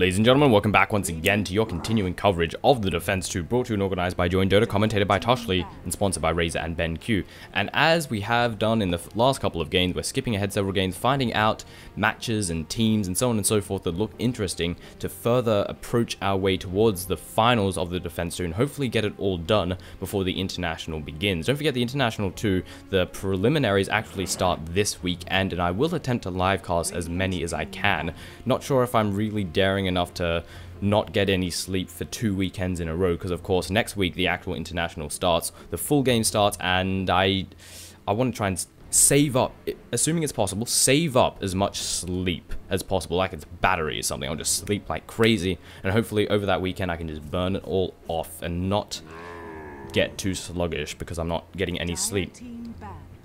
Ladies and gentlemen, welcome back once again to your continuing coverage of the Defense 2, brought to you and organized by joinDOTA, commentated by Toshley, and sponsored by Razor and BenQ. And as we have done in the last couple of games, we're skipping ahead several games, finding out matches and teams and so on and so forth that look interesting to further approach our way towards the finals of the Defense 2 and hopefully get it all done before the International begins. Don't forget the International 2, the preliminaries actually start this weekend, and I will attempt to livecast as many as I can. Not sure if I'm really daring enough to not get any sleep for 2 weekends in a row, because of course next week the actual International starts, the full game starts, and I want to try and save up, assuming it's possible, save up as much sleep as possible, like it's battery or something. I'll just sleep like crazy, and hopefully over that weekend I can just burn it all off and not get too sluggish because I'm not getting any sleep.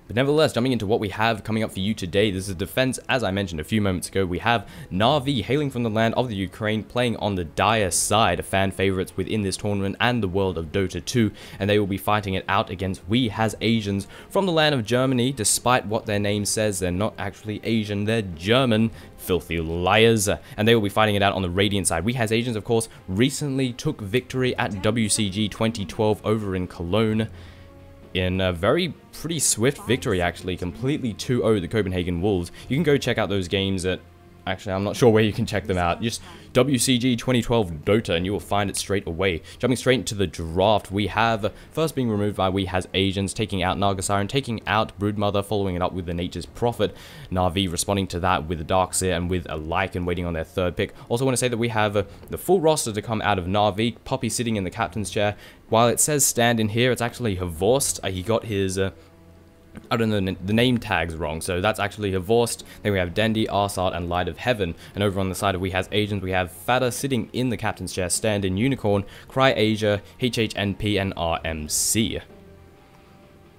But nevertheless, jumping into what we have coming up for you today, this is defense. As I mentioned a few moments ago, we have WhA, hailing from the land of the Ukraine, playing on the dire side of fan favorites within this tournament and the world of Dota 2, and they will be fighting it out against WhA Asians from the land of Germany. Despite what their name says, they're not actually Asian, they're German. Filthy liars. And they will be fighting it out on the Radiant side. WhA Asians, of course, recently took victory at WCG 2012 over in Cologne, in a pretty swift victory, actually, completely 2-0 the Copenhagen Wolves. You can go check out those games at, actually, I'm not sure where you can check them out. Just WCG 2012 Dota, and you will find it straight away. Jumping straight into the draft, we have first being removed by WhA Asians, taking out Nagasar and taking out Broodmother, following it up with the Nature's Prophet. Na'Vi responding to that with the Darkseer and with a Lycan waiting on their third pick. Also want to say that we have the full roster to come out of Na'Vi. Poppy sitting in the captain's chair. While it says stand in here, it's actually Havorst. He got his I don't know the name tags wrong, so that's actually Havorst. Then we have Dendi, Arsart, and Light of Heaven. And over on the side of WhA Asians, we have Fada sitting in the captain's chair, Stand in Unicorn, Cry Asia, HHNP, and RMC.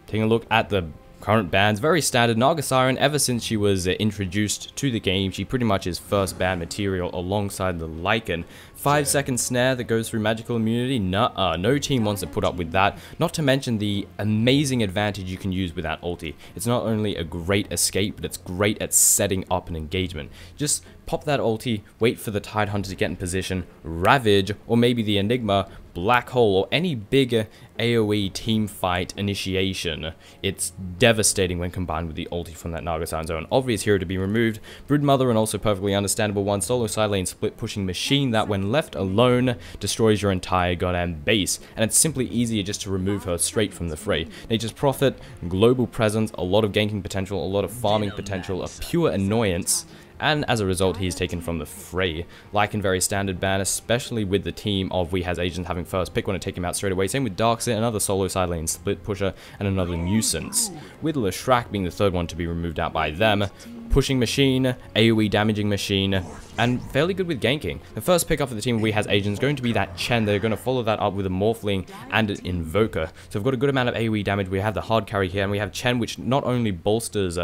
Taking a look at the current bans, very standard. Nagasaren, ever since she was introduced to the game, she pretty much is first ban material alongside the Lycan. 5-second snare that goes through magical immunity, nuh-uh, no team wants to put up with that. Not to mention the amazing advantage you can use with that ulti. It's not only a great escape, but it's great at setting up an engagement. Just pop that ulti, wait for the Tidehunter to get in position, Ravage, or maybe the Enigma, Black Hole, or any bigger AoE team fight initiation. It's devastating when combined with the ulti from that Nagasaren zone. Obvious hero to be removed, Broodmother, and also perfectly understandable one solo side lane split pushing machine that when left alone destroys your entire goddamn base, and it's simply easier just to remove her straight from the fray. Nature's Prophet, global presence, a lot of ganking potential, a lot of farming potential, a pure annoyance, and as a result, he is taken from the fray. Lycan, very standard ban, especially with the team of WhA Asians having first pick, want to take him out straight away. Same with Darkseer, another solo side lane split pusher, and another nuisance. With Leshrac being the third one to be removed out by them. Pushing machine, AoE damaging machine, and fairly good with ganking. The first pick up for the team of WhA Asians is going to be that Chen. They're going to follow that up with a Morphling and an Invoker. So we've got a good amount of AoE damage. We have the hard carry here, and we have Chen, which not only bolsters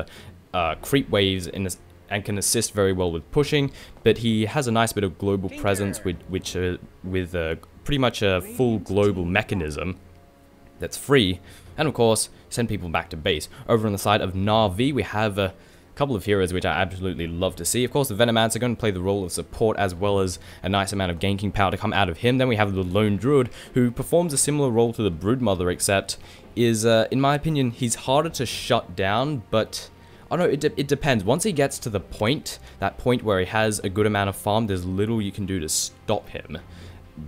creep waves and can assist very well with pushing, but he has a nice bit of global presence with pretty much a full global mechanism that's free, and of course send people back to base. Over on the side of Na'Vi, we have a couple of heroes which I absolutely love to see. Of course, the Venomancer are going to play the role of support, as well as a nice amount of ganking power to come out of him. Then we have the Lone Druid, who performs a similar role to the Broodmother, except is, in my opinion, he's harder to shut down, but oh no, it depends. Once he gets to the point, that point where he has a good amount of farm, there's little you can do to stop him.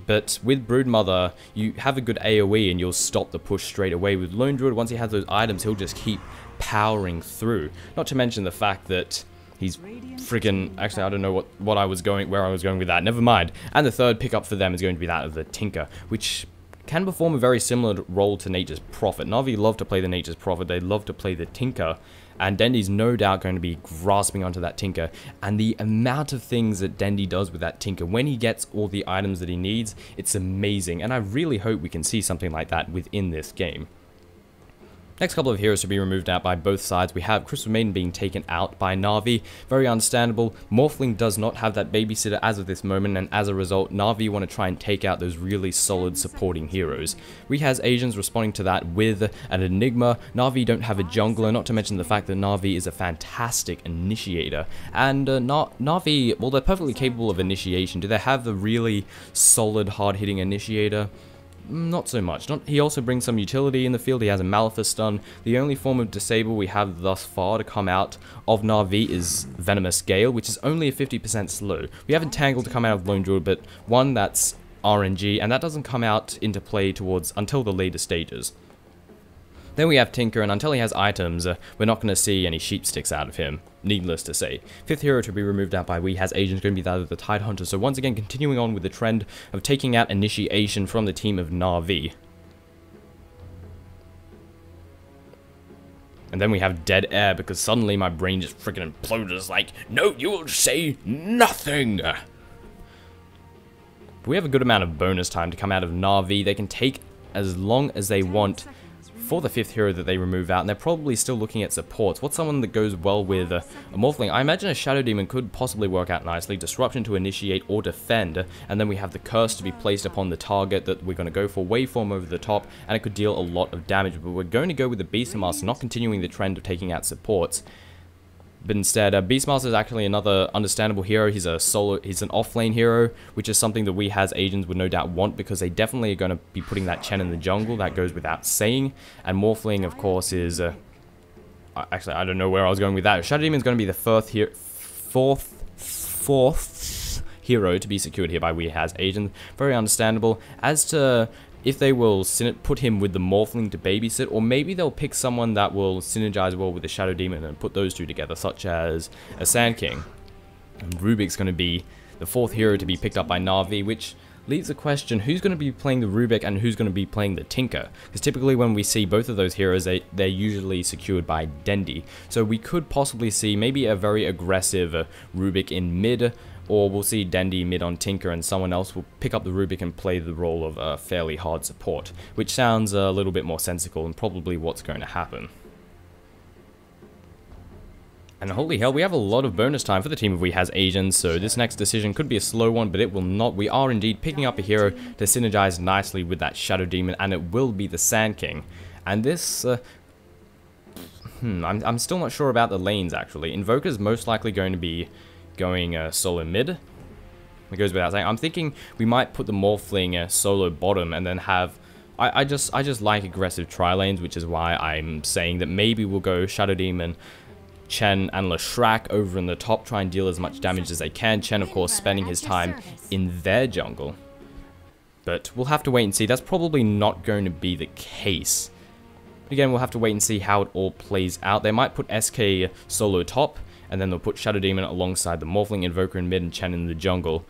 But with Broodmother, you have a good AoE and you'll stop the push straight away. With Lone Druid, once he has those items, he'll just keep powering through. Not to mention the fact that he's freaking, actually I don't know where I was going with that, never mind. And the third pickup for them is going to be that of the Tinker, which can perform a very similar role to Nature's Prophet. Na'Vi love to play the Nature's Prophet, they love to play the Tinker, and Dendi's no doubt going to be grasping onto that Tinker, and the amount of things that Dendi does with that Tinker, when he gets all the items that he needs, it's amazing, and I really hope we can see something like that within this game. Next couple of heroes to be removed out by both sides. We have Crystal Maiden being taken out by Na'Vi. Very understandable. Morphling does not have that babysitter as of this moment, and as a result, Na'Vi want to try and take out those really solid supporting heroes. We has Asians responding to that with an Enigma. Na'Vi don't have a jungler, not to mention the fact that Na'Vi is a fantastic initiator. And Na'Vi, well, they're perfectly capable of initiation. Do they have the really solid, hard-hitting initiator? Not so much. He also brings some utility in the field. He has a Malefice stun. The only form of disable we have thus far to come out of Na'Vi is Venomous Gale, which is only a 50% slow. We have Entangle to come out of Lone Druid, but one that's RNG, and that doesn't come out into play until the later stages. Then we have Tinker, and until he has items, we're not going to see any sheep sticks out of him, needless to say. Fifth hero to be removed out by WhA has Agents going to be that of the Tidehunter, so once again continuing on with the trend of taking out initiation from the team of Na'Vi. And then we have Dead Air, because suddenly my brain just freaking imploded. It's like, no, you will say nothing! We have a good amount of bonus time to come out of Na'Vi. They can take as long as they want for the fifth hero that they remove out, and they're probably still looking at supports. What's someone that goes well with a Morphling? I imagine a Shadow Demon could possibly work out nicely. Disruption to initiate or defend, and then we have the Curse to be placed upon the target that we're going to go for. Waveform over the top, and it could deal a lot of damage, but we're going to go with the Beastmaster, not continuing the trend of taking out supports. But instead, Beastmaster is actually another understandable hero. He's an off-lane hero, which is something that we as Agents would no doubt want, because they definitely are going to be putting that Chen in the jungle. That goes without saying. And Morphling, of course, is... actually, I don't know where I was going with that. Shadow Demon is going to be the fourth hero to be secured here by WhA as Agents. Very understandable. As to if they will put him with the Morphling to babysit, or maybe they'll pick someone that will synergize well with the Shadow Demon and put those two together, such as a Sand King. And Rubik's going to be the fourth hero to be picked up by Na'Vi, which leaves the question, who's going to be playing the Rubik and who's going to be playing the Tinker? Because typically when we see both of those heroes, they're usually secured by Dendi. So we could possibly see maybe a very aggressive Rubik in mid, or we'll see Dendi mid on Tinker, and someone else will pick up the Rubik and play the role of a fairly hard support, which sounds a little bit more sensical and probably what's going to happen. And holy hell, we have a lot of bonus time for the team of WhA as Agents, so this next decision could be a slow one, but it will not. We are indeed picking up a hero to synergize nicely with that Shadow Demon, and it will be the Sand King. And this... I'm still not sure about the lanes, actually. Invoker's most likely going to be going solo mid. It goes without saying. I'm thinking we might put the Morphling solo bottom, and then have... I just like aggressive tri-lanes, which is why I'm saying that maybe we'll go Shadow Demon, Chen, and Leshrac over in the top, try and deal as much damage as they can. Chen, of course, spending his time in their jungle. But we'll have to wait and see. That's probably not going to be the case. But again, we'll have to wait and see how it all plays out. They might put SK solo top, and then they'll put Shadow Demon alongside the Morphling, Invoker in mid, and Chen in the jungle.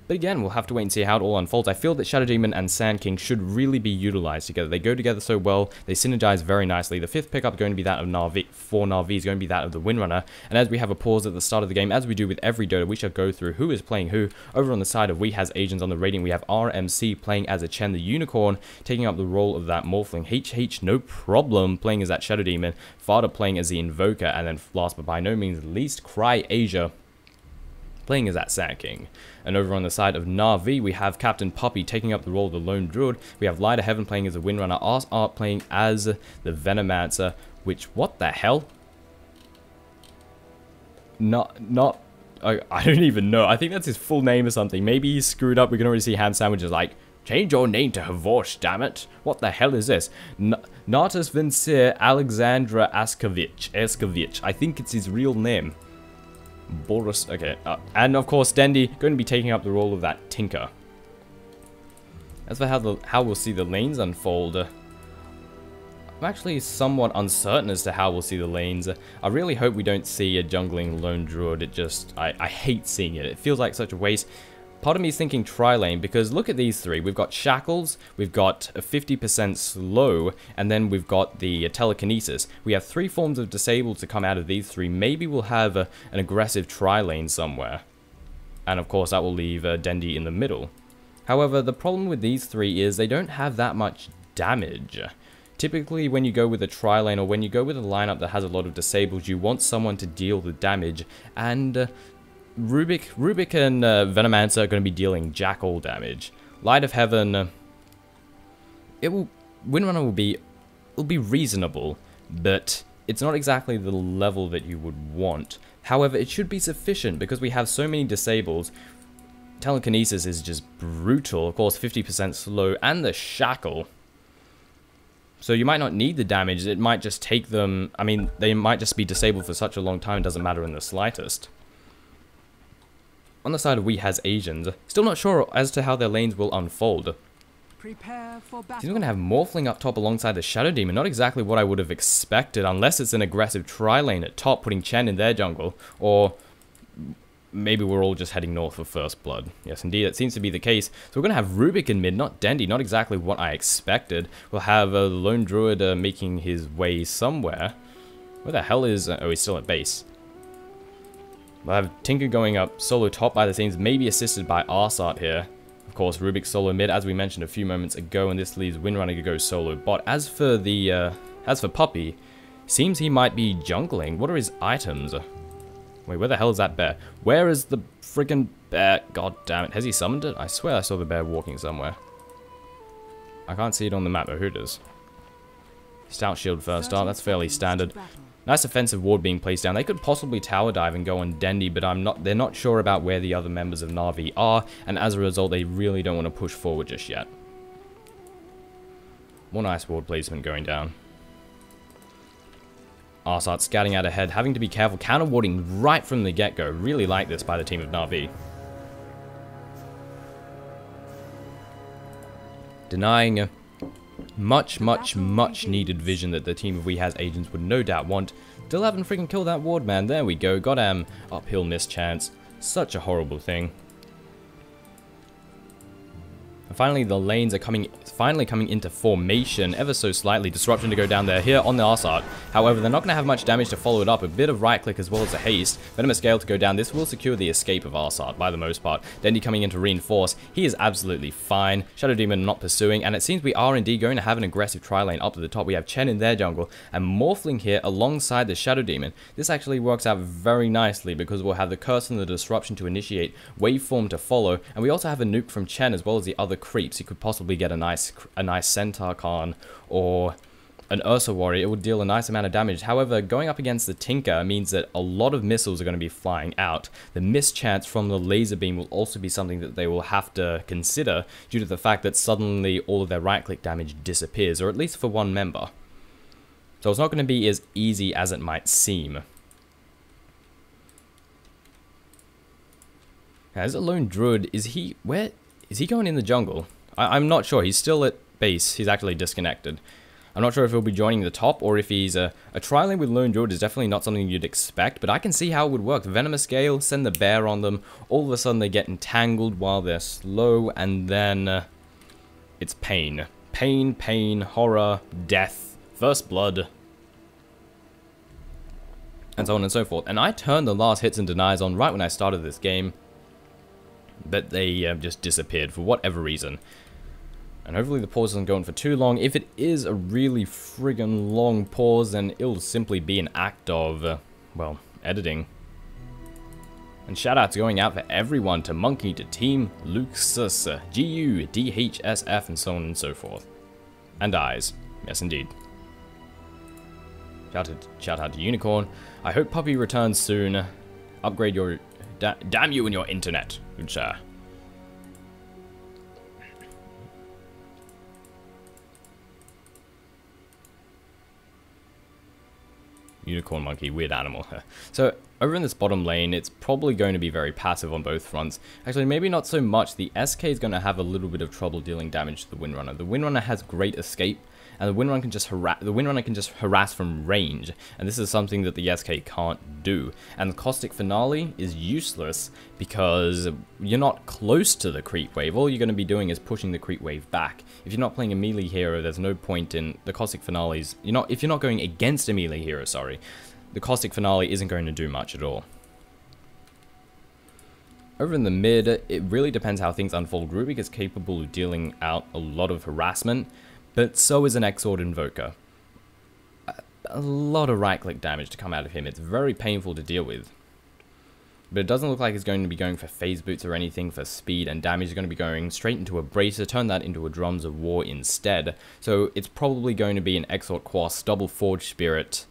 But again, we'll have to wait and see how it all unfolds. I feel that Shadow Demon and Sand King should really be utilized together. They go together so well, they synergize very nicely. The fifth pickup going to be that of Na'Vi, for Na'Vi is going to be that of the Windrunner. And as we have a pause at the start of the game, as we do with every Dota, we shall go through who is playing who. Over on the side of WhA as Agents on the rating, we have RMC playing as a Chen the Unicorn, taking up the role of that Morphling. HH, no problem, playing as that Shadow Demon. Farda playing as the Invoker, and then last but by no means least, Cry Asia playing as that Sand King. And over on the side of Na'Vi, we have Captain Puppy taking up the role of the Lone Druid. We have Light of Heaven playing as the Windrunner, Art playing as the Venomancer, which, what the hell? I don't even know. I think that's his full name or something. Maybe he's screwed up. We can already see Ham Sandwiches like, change your name to Havorsh, damn it. What the hell is this? Natus Vincir Alexandra Escovich. I think it's his real name. Boris, okay, and of course Dendi going to be taking up the role of that Tinker. As for how we'll see the lanes unfold, I'm actually somewhat uncertain as to how we'll see the lanes. I really hope we don't see a jungling Lone Druid. I hate seeing it. It feels like such a waste. Part of me is thinking tri-lane, because look at these three. We've got Shackles, we've got a 50% slow, and then we've got the telekinesis. We have three forms of disable to come out of these three. Maybe we'll have an aggressive tri-lane somewhere. And of course that will leave Dendi in the middle. However, the problem with these three is they don't have that much damage. Typically, when you go with a tri-lane or when you go with a lineup that has a lot of disables, you want someone to deal the damage, and Rubik and Venomancer are going to be dealing jack all damage. Light of Heaven, Windrunner will be reasonable, but it's not exactly the level that you would want. However, it should be sufficient because we have so many disables. Telekinesis is just brutal, of course 50% slow, and the Shackle. So you might not need the damage, it might just take them, I mean, they might just be disabled for such a long time, it doesn't matter in the slightest. On the side of WhA has Asians, still not sure as to how their lanes will unfold. Prepare for battle. He's going to have Morphling up top alongside the Shadow Demon, not exactly what I would have expected, unless it's an aggressive tri-lane at top, putting Chen in their jungle, or maybe we're all just heading north for First Blood. Yes, indeed, that seems to be the case. So we're going to have Rubik in mid, not Dendy, not exactly what I expected. We'll have a Lone Druid making his way somewhere. Where the hell is... oh, he's still at base. We'll have Tinker going up solo top by the scenes, maybe assisted by Arsart here. Of course, Rubik solo mid, as we mentioned a few moments ago, and this leaves Windrunner to go solo bot. As for Puppy, seems he might be jungling. What are his items? Wait, where the hell is that bear? Where is the freaking bear? God damn it. Has he summoned it? I swear I saw the bear walking somewhere. I can't see it on the map, but who does? Stout shield first start, that's fairly standard. Nice offensive ward being placed down. They could possibly tower dive and go on Dendy, but they're not sure about where the other members of Na'Vi are, and as a result, they really don't want to push forward just yet. More nice ward placement going down. Arsart scouting out ahead, having to be careful, counter warding right from the get-go. Really like this by the team of Na'Vi. Denying much needed vision that the team of WhA has agents would no doubt want. Still haven't freaking killed that ward, man. There we go. Got uphill mischance. Such a horrible thing. And finally, the lanes are finally coming into formation, ever so slightly. Disruption to go down there here on the Arsart. However, they're not going to have much damage to follow it up. A bit of right click as well as a haste. Venomous Gale to go down. This will secure the escape of Arsart by the most part. Dendy coming in to reinforce. He is absolutely fine. Shadow Demon not pursuing. And it seems we are indeed going to have an aggressive tri-lane up to the top. We have Chen in their jungle and Morphling here alongside the Shadow Demon. This actually works out very nicely because we'll have the Curse and the Disruption to initiate, Waveform to follow, and we also have a nuke from Chen as well as the other creeps. You could possibly get a nice Centaur Khan or an Ursa Warrior. It would deal a nice amount of damage. However, going up against the Tinker means that a lot of missiles are going to be flying out. The mischance from the laser beam will also be something that they will have to consider due to the fact that suddenly all of their right-click damage disappears, or at least for one member. So it's not going to be as easy as it might seem. Now, as a Lone Druid, where is he going in the jungle? I'm not sure. He's still at base. He's actually disconnected. I'm not sure if he'll be joining the top or if he's a tri-lane with Lone Druid is definitely not something you'd expect, but I can see how it would work. Venomous Gale, send the bear on them. All of a sudden they get entangled while they're slow, and then it's pain. Pain, horror, death, First Blood, and so on and so forth. And I turned the last hits and denies on right when I started this game, but they just disappeared for whatever reason. And hopefully the pause isn't going for too long. If it is a really friggin' long pause, then it'll simply be an act of, well, editing. And shoutouts going out for everyone, to Monkey, to Team, Luxus, GU, DHSF, and so on and so forth. And Eyes. Yes, indeed. Shout out to Unicorn. I hope Puppy returns soon. Upgrade your... damn you and your internet. Good sir. Unicorn Monkey, weird animal. So, over in this bottom lane, it's probably going to be very passive on both fronts. Actually, maybe not so much. The SK is going to have a little bit of trouble dealing damage to the Windrunner. The Windrunner has great escape, and the Windrunner can just harass from range, and this is something that the SK can't do. And the Caustic Finale is useless because you're not close to the creep wave. All you're going to be doing is pushing the creep wave back. If you're not playing a melee hero, there's no point in the Caustic Finales. If you're not going against a melee hero, sorry, the Caustic Finale isn't going to do much at all. Over in the mid, it really depends how things unfold. Rubik is capable of dealing out a lot of harassment, but so is an Exort Invoker. A lot of right-click damage to come out of him. It's very painful to deal with. But it doesn't look like he's going to be going for phase boots or anything for speed, and damage is going to be going straight into a bracer, turn that into a drums of war instead. So it's probably going to be an Exort Quas double Forge Spirit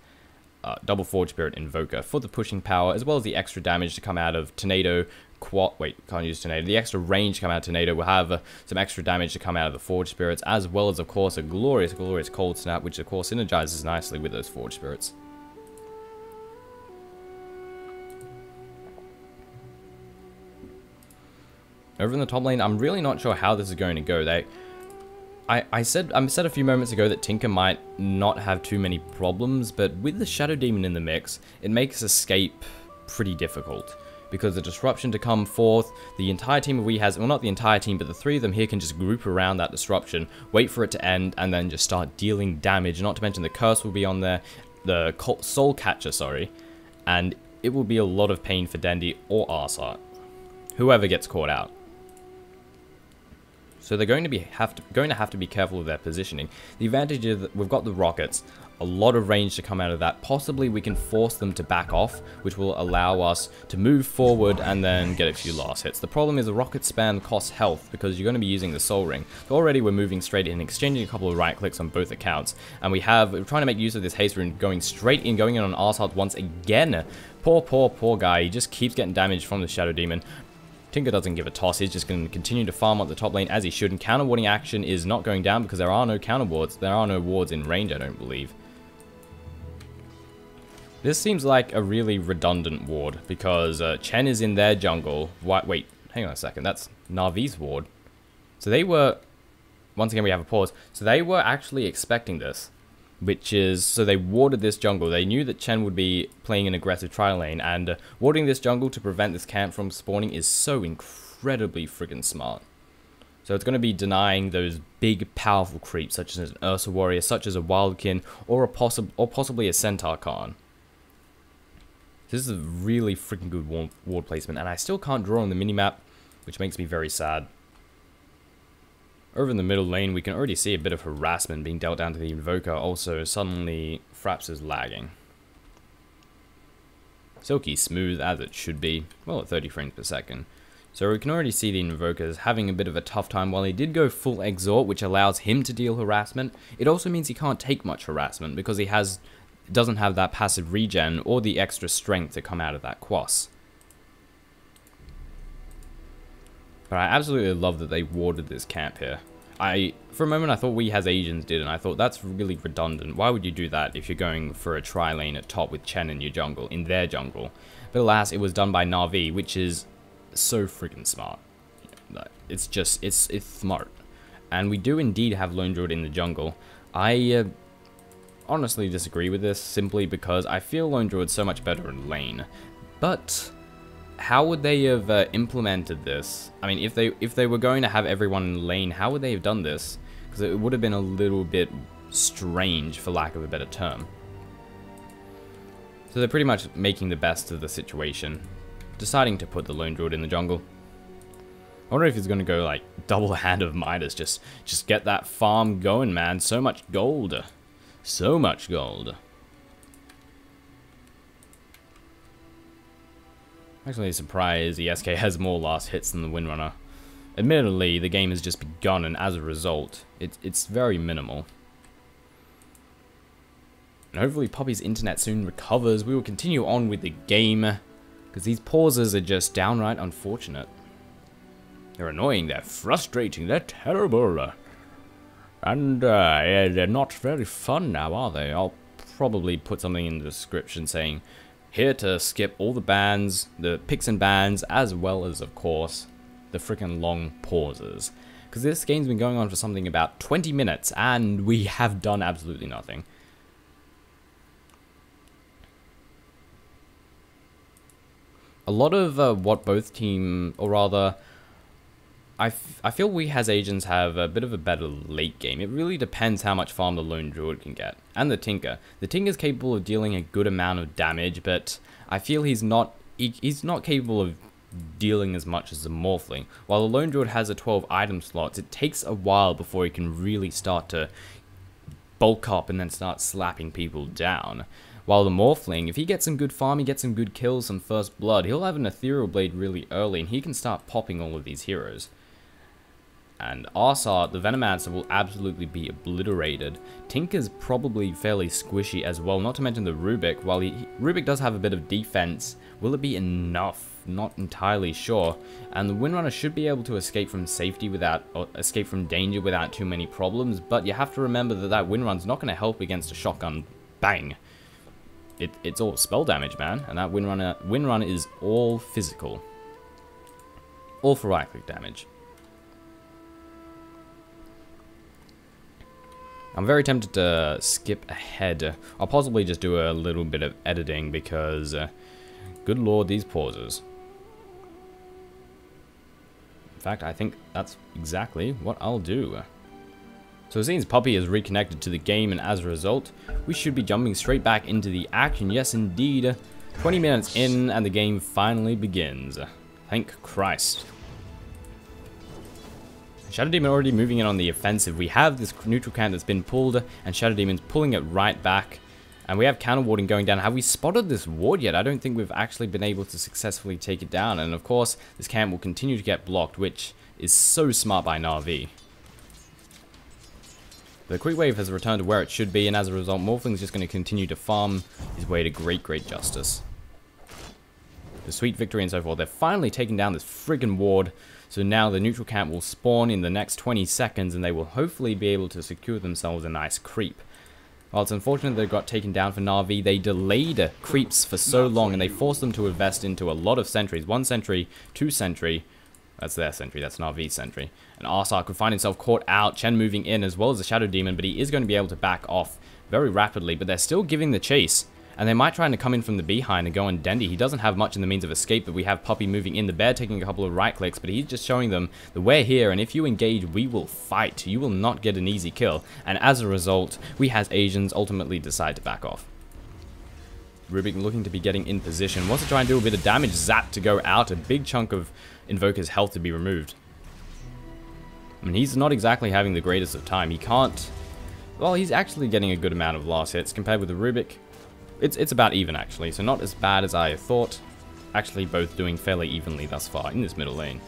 Invoker for the pushing power, as well as the extra damage to come out of Tornado. Can't use Tornado. The extra range to come out of Tornado will have some extra damage to come out of the Forge Spirits, as well as, of course, a glorious Cold Snap, which, of course, synergizes nicely with those Forge Spirits. Over in the top lane, I'm really not sure how this is going to go. I said a few moments ago that Tinker might not have too many problems, but with the Shadow Demon in the mix, it makes escape pretty difficult. Because the disruption to come forth, the entire team of WhA has, well, not the entire team, but the three of them here can just group around that disruption, wait for it to end, and then just start dealing damage. Not to mention the curse will be on there, the soul catcher, sorry, and it will be a lot of pain for Dendi or Arsart, whoever gets caught out. So they're going to have to be careful with their positioning. The advantage is that we've got the rockets, a lot of range to come out of that. Possibly we can force them to back off, which will allow us to move forward and then get a few last hits. The problem is the rocket span costs health because you're going to be using the soul ring. So already we're moving straight in, exchanging a couple of right clicks on both accounts, and we're trying to make use of this haste rune, going straight in, going in on Arsart once again. Poor guy. He just keeps getting damage from the Shadow Demon. Tinker doesn't give a toss. He's just going to continue to farm up the top lane as he should, and counter warding action is not going down because there are no counter wards. There are no wards in range, I don't believe. This seems like a really redundant ward because Chen is in their jungle. Wait, hang on a second. That's Na'Vi's ward. So they were, once again we have a pause. So they were actually expecting this, which is, so they warded this jungle. They knew that Chen would be playing an aggressive tri lane, and warding this jungle to prevent this camp from spawning is so incredibly friggin' smart. So it's going to be denying those big, powerful creeps, such as an Ursa Warrior, such as a Wildkin, or possibly a Centaur Khan. This is a really freaking good ward placement, and I still can't draw on the minimap, which makes me very sad. Over in the middle lane, we can already see a bit of harassment being dealt down to the Invoker. Also, suddenly, Fraps is lagging. Silky smooth, as it should be. Well, at 30 frames per second. So we can already see the Invoker's having a bit of a tough time. While he did go full Exort, which allows him to deal harassment, it also means he can't take much harassment, because he doesn't have that passive regen or the extra strength to come out of that Quas. But I absolutely love that they warded this camp here. For a moment I thought WhA has Asians did, and I thought that's really redundant. Why would you do that if you're going for a tri lane at top with Chen in your jungle, in their jungle? But alas, it was done by Na'Vi, which is so freaking smart. It's just, it's smart. And we do indeed have Lone Druid in the jungle. I honestly disagree with this, simply because I feel Lone Druid's so much better in lane. But how would they have implemented this? I mean, if they were going to have everyone in lane, how would they have done this? Because it would have been a little bit strange, for lack of a better term. So they're pretty much making the best of the situation, deciding to put the Lone Druid in the jungle. I wonder if he's going to go like double Hand of Midas, just get that farm going, man. So much gold. So much gold. Actually surprised the SK has more last hits than the Windrunner. Admittedly, the game has just begun, and as a result, it's very minimal. And hopefully Poppy's internet soon recovers. We will continue on with the game, because these pauses are just downright unfortunate. They're annoying, they're frustrating, they're terrible. And yeah, they're not very fun now, are they? I'll probably put something in the description saying, here to skip all the bans, the picks and bans, as well as, of course, the freaking long pauses. Because this game's been going on for something about 20 minutes, and we have done absolutely nothing. A lot of what both team, or rather, I feel WhA has Asians have a bit of a better late game. It really depends how much farm the Lone Druid can get. And the Tinker. The Tinker's capable of dealing a good amount of damage, but I feel he's not capable of dealing as much as the Morphling. While the Lone Druid has a 12 item slots, it takes a while before he can really start to bulk up and then start slapping people down. While the Morphling, if he gets some good farm, he gets some good kills, some first blood, he'll have an Ethereal Blade really early and he can start popping all of these heroes. And Arsart, the Venomancer, will absolutely be obliterated. Tinker's probably fairly squishy as well, not to mention the Rubik. While Rubik does have a bit of defense, will it be enough? Not entirely sure. And the Windrunner should be able to escape from safety without, or escape from danger without too many problems, but you have to remember that that Windrun's not going to help against a shotgun bang. It's all spell damage, man, and that Windrunner is all physical. All for right-click damage. I'm very tempted to skip ahead. I'll possibly just do a little bit of editing because, good lord, these pauses. In fact, I think that's exactly what I'll do. So it seems Puppy is reconnected to the game, and as a result, we should be jumping straight back into the action. Yes, indeed. 20 minutes in, and the game finally begins. Thank Christ. Shadow Demon already moving in on the offensive. We have this neutral camp that's been pulled, and Shadow Demon's pulling it right back. And we have counter warding going down. Have we spotted this ward yet? I don't think we've actually been able to successfully take it down. And of course, this camp will continue to get blocked, which is so smart by Na'Vi. The quick wave has returned to where it should be, and as a result, Morphling's just going to continue to farm his way to great justice. The sweet victory and so forth. They're finally taking down this friggin' ward. So now the neutral camp will spawn in the next 20 seconds, and they will hopefully be able to secure themselves a nice creep. While it's unfortunate they got taken down for Na'Vi, they delayed creeps for so long, and they forced them to invest into a lot of sentries. 1 sentry, 2 sentry. That's their sentry, that's Na'Vi's sentry. And Arsart could find himself caught out, Chen moving in as well as the Shadow Demon, but he is going to be able to back off very rapidly, but they're still giving the chase. And they might try to come in from the behind and go on Dendy. He doesn't have much in the means of escape, but we have Puppy moving in. The Bear taking a couple of right clicks, but he's just showing them that we're here, and if you engage, we will fight. You will not get an easy kill. And as a result, we as Asians ultimately decide to back off. Rubik looking to be getting in position. Wants to try and do a bit of damage. Zap to go out. A big chunk of Invoker's health to be removed. I mean, he's not exactly having the greatest of time. He can't... Well, he's actually getting a good amount of last hits compared with the Rubik. It's about even, actually, so not as bad as I thought. Actually, both doing fairly evenly thus far in this middle lane.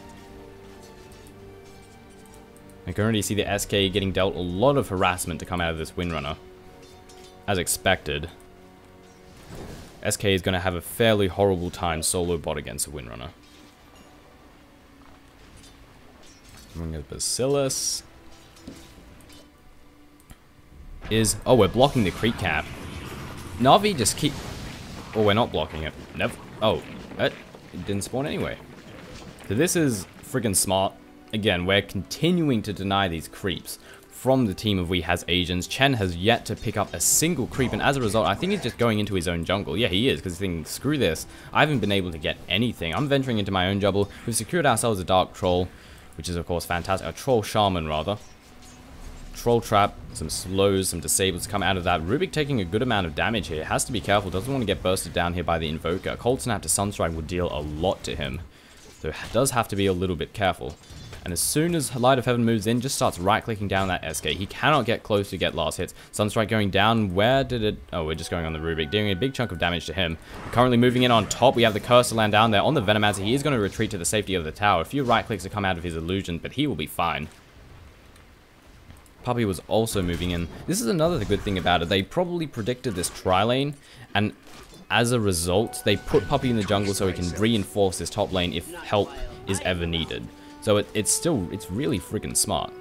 I can already see the SK getting dealt a lot of harassment to come out of this Windrunner. As expected. SK is going to have a fairly horrible time solo bot against a Windrunner. Ring of Bacillus. Oh, we're blocking the creep cap. Na'Vi just keep... Oh, we're not blocking it. Never. Oh, it didn't spawn anyway. So this is friggin' smart. Again, we're continuing to deny these creeps from the team of WhA has Asians. Chen has yet to pick up a single creep, and as a result, I think he's just going into his own jungle. Yeah, he is, because he's thinking, screw this. I haven't been able to get anything. I'm venturing into my own jungle. We've secured ourselves a Dark Troll, which is, of course, fantastic. A Troll Shaman, rather. Troll Trap, some slows, some disables to come out of that. Rubik taking a good amount of damage here. Has to be careful. Doesn't want to get bursted down here by the Invoker. Cold Snap to Sunstrike will deal a lot to him. So does have to be a little bit careful. And as soon as Light of Heaven moves in, just starts right-clicking down that SK. He cannot get close to get last hits. Sunstrike going down. Where did it... Oh, we're just going on the Rubik. Doing a big chunk of damage to him. Currently moving in on top. We have the Cursor land down there on the Venomancer. He is going to retreat to the safety of the tower. A few right-clicks to come out of his illusion, but he will be fine. Puppy was also moving in. This is another good thing about it. They probably predicted this tri-lane, and as a result, they put Puppy in the jungle so he can reinforce this top lane if help is ever needed. So it's really freaking smart.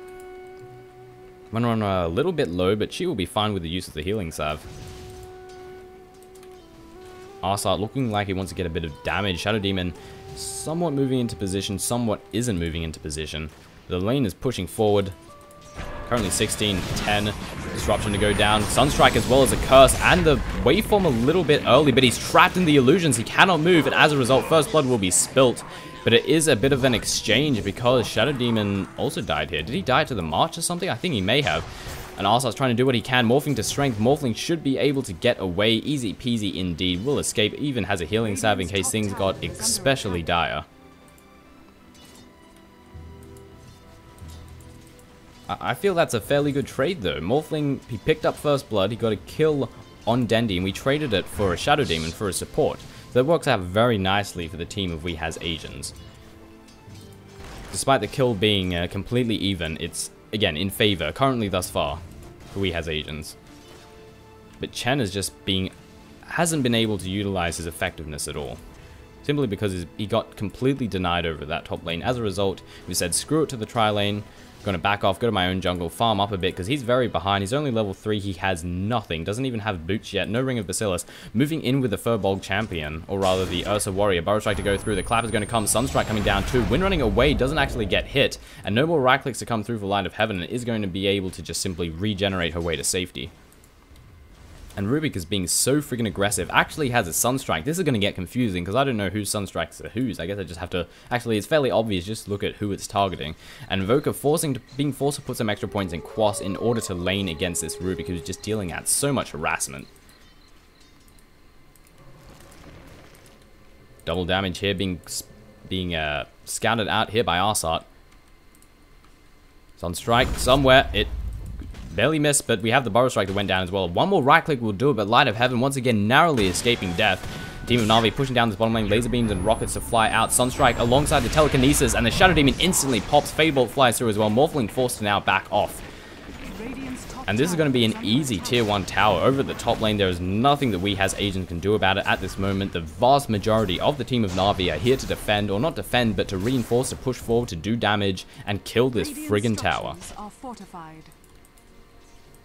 Run a little bit low, but she will be fine with the use of the healing salve. Arsart looking like he wants to get a bit of damage. Shadow Demon somewhat moving into position, somewhat isn't moving into position. The lane is pushing forward. Currently 16-10. Disruption to go down. Sunstrike as well as a Curse. And the waveform a little bit early, but he's trapped in the illusions. He cannot move, and as a result, First Blood will be spilt. But it is a bit of an exchange because Shadow Demon also died here. Did he die to the March or something? I think he may have. And Arsart's trying to do what he can. Morphing to Strength. Morphling should be able to get away. Easy peasy indeed. Will escape. Even has a healing salve in case things got especially dire. I feel that's a fairly good trade though. Morphling, he picked up first blood, he got a kill on Dendi, and we traded it for a Shadow Demon for a support. So that works out very nicely for the team of WhA has Asians. Despite the kill being completely even, it's, again, in favor, currently thus far, for WhA has Asians. But Chen is just hasn't been able to utilize his effectiveness at all. Simply because he got completely denied over that top lane. As a result, we said screw it to the tri lane, gonna back off, go to my own jungle, farm up a bit, because he's very behind. He's only level 3, he has nothing, doesn't even have boots yet, no Ring of Bacillus. Moving in with the Furbolg champion, or rather the Ursa warrior. Burrow Strike to go through, the clap is going to come, Sunstrike coming down too. Wind running away, doesn't actually get hit, and no more right clicks to come through for Light of Heaven, and is going to be able to just simply regenerate her way to safety. And Rubik is being so freaking aggressive. Actually has a Sunstrike. This is going to get confusing because I don't know whose Sunstrikes are whose. I guess I just have to... Actually, it's fairly obvious. Just look at who it's targeting. And WhA being forced to put some extra points in Quas in order to lane against this Rubik who's just dealing out so much harassment. Double damage here being scouted out here by Arsart. Sunstrike somewhere. It... barely missed, but we have the Burrow Strike that went down as well. One more right click will do it, but Light of Heaven once again narrowly escaping death. Team of Na'Vi pushing down this bottom lane, laser beams and rockets to fly out. Sunstrike alongside the telekinesis, and the Shadow Demon instantly pops. Fade Bolt flies through as well. Morphling forced to now back off. And this is going to be an easy tier 1 tower. Over at the top lane, there is nothing that WhA has Agents can do about it at this moment. The vast majority of the team of Na'Vi are here to defend, or not defend, but to reinforce, to push forward, to do damage, and kill this friggin' tower.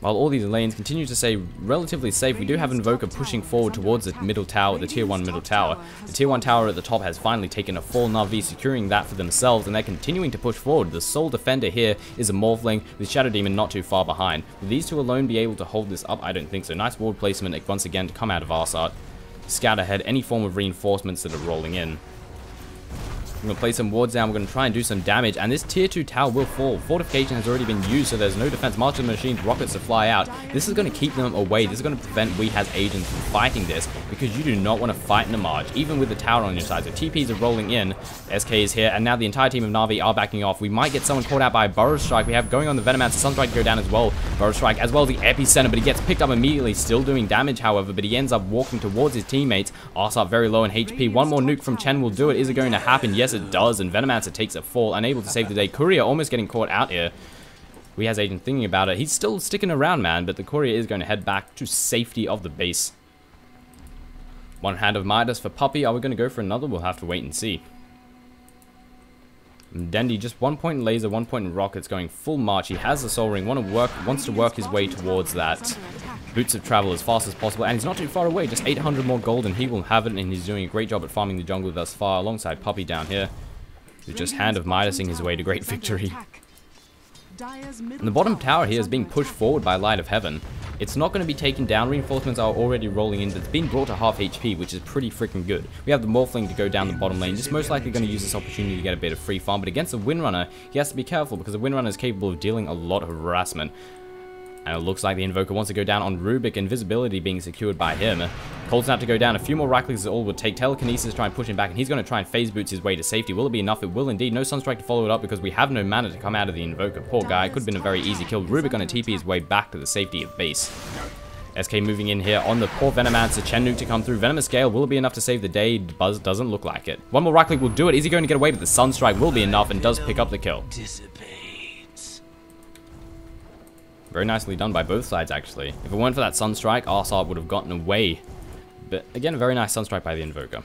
While all these lanes continue to stay relatively safe, we do have Invoker pushing forward towards the middle tower, the tier 1 middle tower. The tier 1 tower at the top has finally taken a fall. Na'Vi securing that for themselves, and they're continuing to push forward. The sole defender here is a Morphling, with Shadow Demon not too far behind. Will these two alone be able to hold this up? I don't think so. Nice ward placement once again to come out of Arsart. Scout ahead any form of reinforcements that are rolling in. I'm going to place some wards down, we're going to try and do some damage, and this tier 2 tower will fall. Fortification has already been used, so there's no defense. March of the Machines, rockets to fly out. This is going to keep them away. This is going to prevent WhA has Agents from fighting this, because you do not want to fight in a March, even with the tower on your side. So TPs are rolling in, SK is here, and now the entire team of Na'Vi are backing off. We might get someone caught out by a Burrow Strike. We have going on the Venomancer, Sunstrike to go down as well. Burrow Strike as well as the Epicenter, but he gets picked up immediately, still doing damage, however, but he ends up walking towards his teammates. Arsart very low in HP. One more nuke from Chen will do it. Is it going to happen? Yes, it does, and Venomancer takes a fall, unable to save the day. Courier almost getting caught out here. WhA has Agent thinking about it. He's still sticking around, man, but the Courier is going to head back to safety of the base. One hand of Midas for Puppy. Are we going to go for another? We'll have to wait and see. Dendi just 1 point in laser, 1 point in rockets, going full march. He has the Soul Ring, wants to work his way towards that Boots of Travel as fast as possible, and he's not too far away, just 800 more gold and he will have it, and he's doing a great job at farming the jungle thus far, alongside Puppy down here, who's just Hand of Midasing his way to great victory. And the bottom tower here is being pushed forward by Light of Heaven. It's not going to be taken down. Reinforcements are already rolling in. It's been brought to half HP, which is pretty freaking good. We have the Morphling to go down the bottom lane. Just most likely going to use this opportunity to get a bit of free farm. But against the Windrunner, he has to be careful because the Windrunner is capable of dealing a lot of harassment. And it looks like the Invoker wants to go down on Rubik, invisibility being secured by him. Colt's out to go down. A few more right clicks is all it would take. Telekinesis to try and push him back, and he's going to try and phase boots his way to safety. Will it be enough? It will indeed. No Sunstrike to follow it up because we have no mana to come out of the Invoker. Poor guy. Could have been a very easy kill. Rubik going to TP his way back to the safety of base. SK moving in here on the poor Venomancer. Chen Nuke to come through. Venomous Gale, will it be enough to save the day? Buzz doesn't look like it. One more right click will do it. Is he going to get away with the Sunstrike? Will be enough and does pick up the kill. Very nicely done by both sides, actually. If it weren't for that Sunstrike, Arsart would have gotten away. But again, a very nice Sunstrike by the Invoker.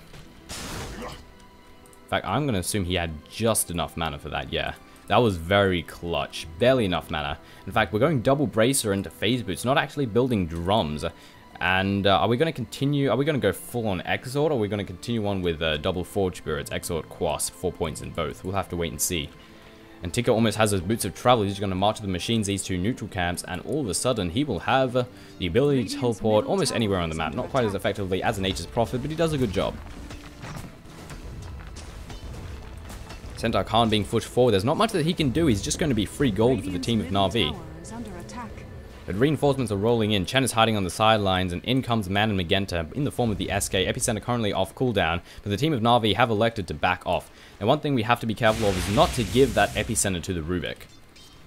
In fact, I'm going to assume he had just enough mana for that, yeah. That was very clutch. Barely enough mana. In fact, we're going double Bracer into Phase Boots, not actually building drums. And are we going to continue? Are we going to go full on Exort, or are we going to continue on with double Forge Spirits, Exort, Quas, 4 points in both? We'll have to wait and see. And Tika almost has those Boots of Travel. He's going to march to the machines, these two neutral camps, and all of a sudden he will have the ability to teleport almost anywhere on the map. Not quite as effectively as a Nature's Prophet, but he does a good job. Centaur Khan being pushed forward. There's not much that he can do. He's just going to be free gold for the team of Na'Vi. But reinforcements are rolling in. Chen is hiding on the sidelines, and in comes Man and Magenta in the form of the SK. Epicenter currently off cooldown, but the team of Na'Vi have elected to back off. And one thing we have to be careful of is not to give that Epicenter to the Rubik.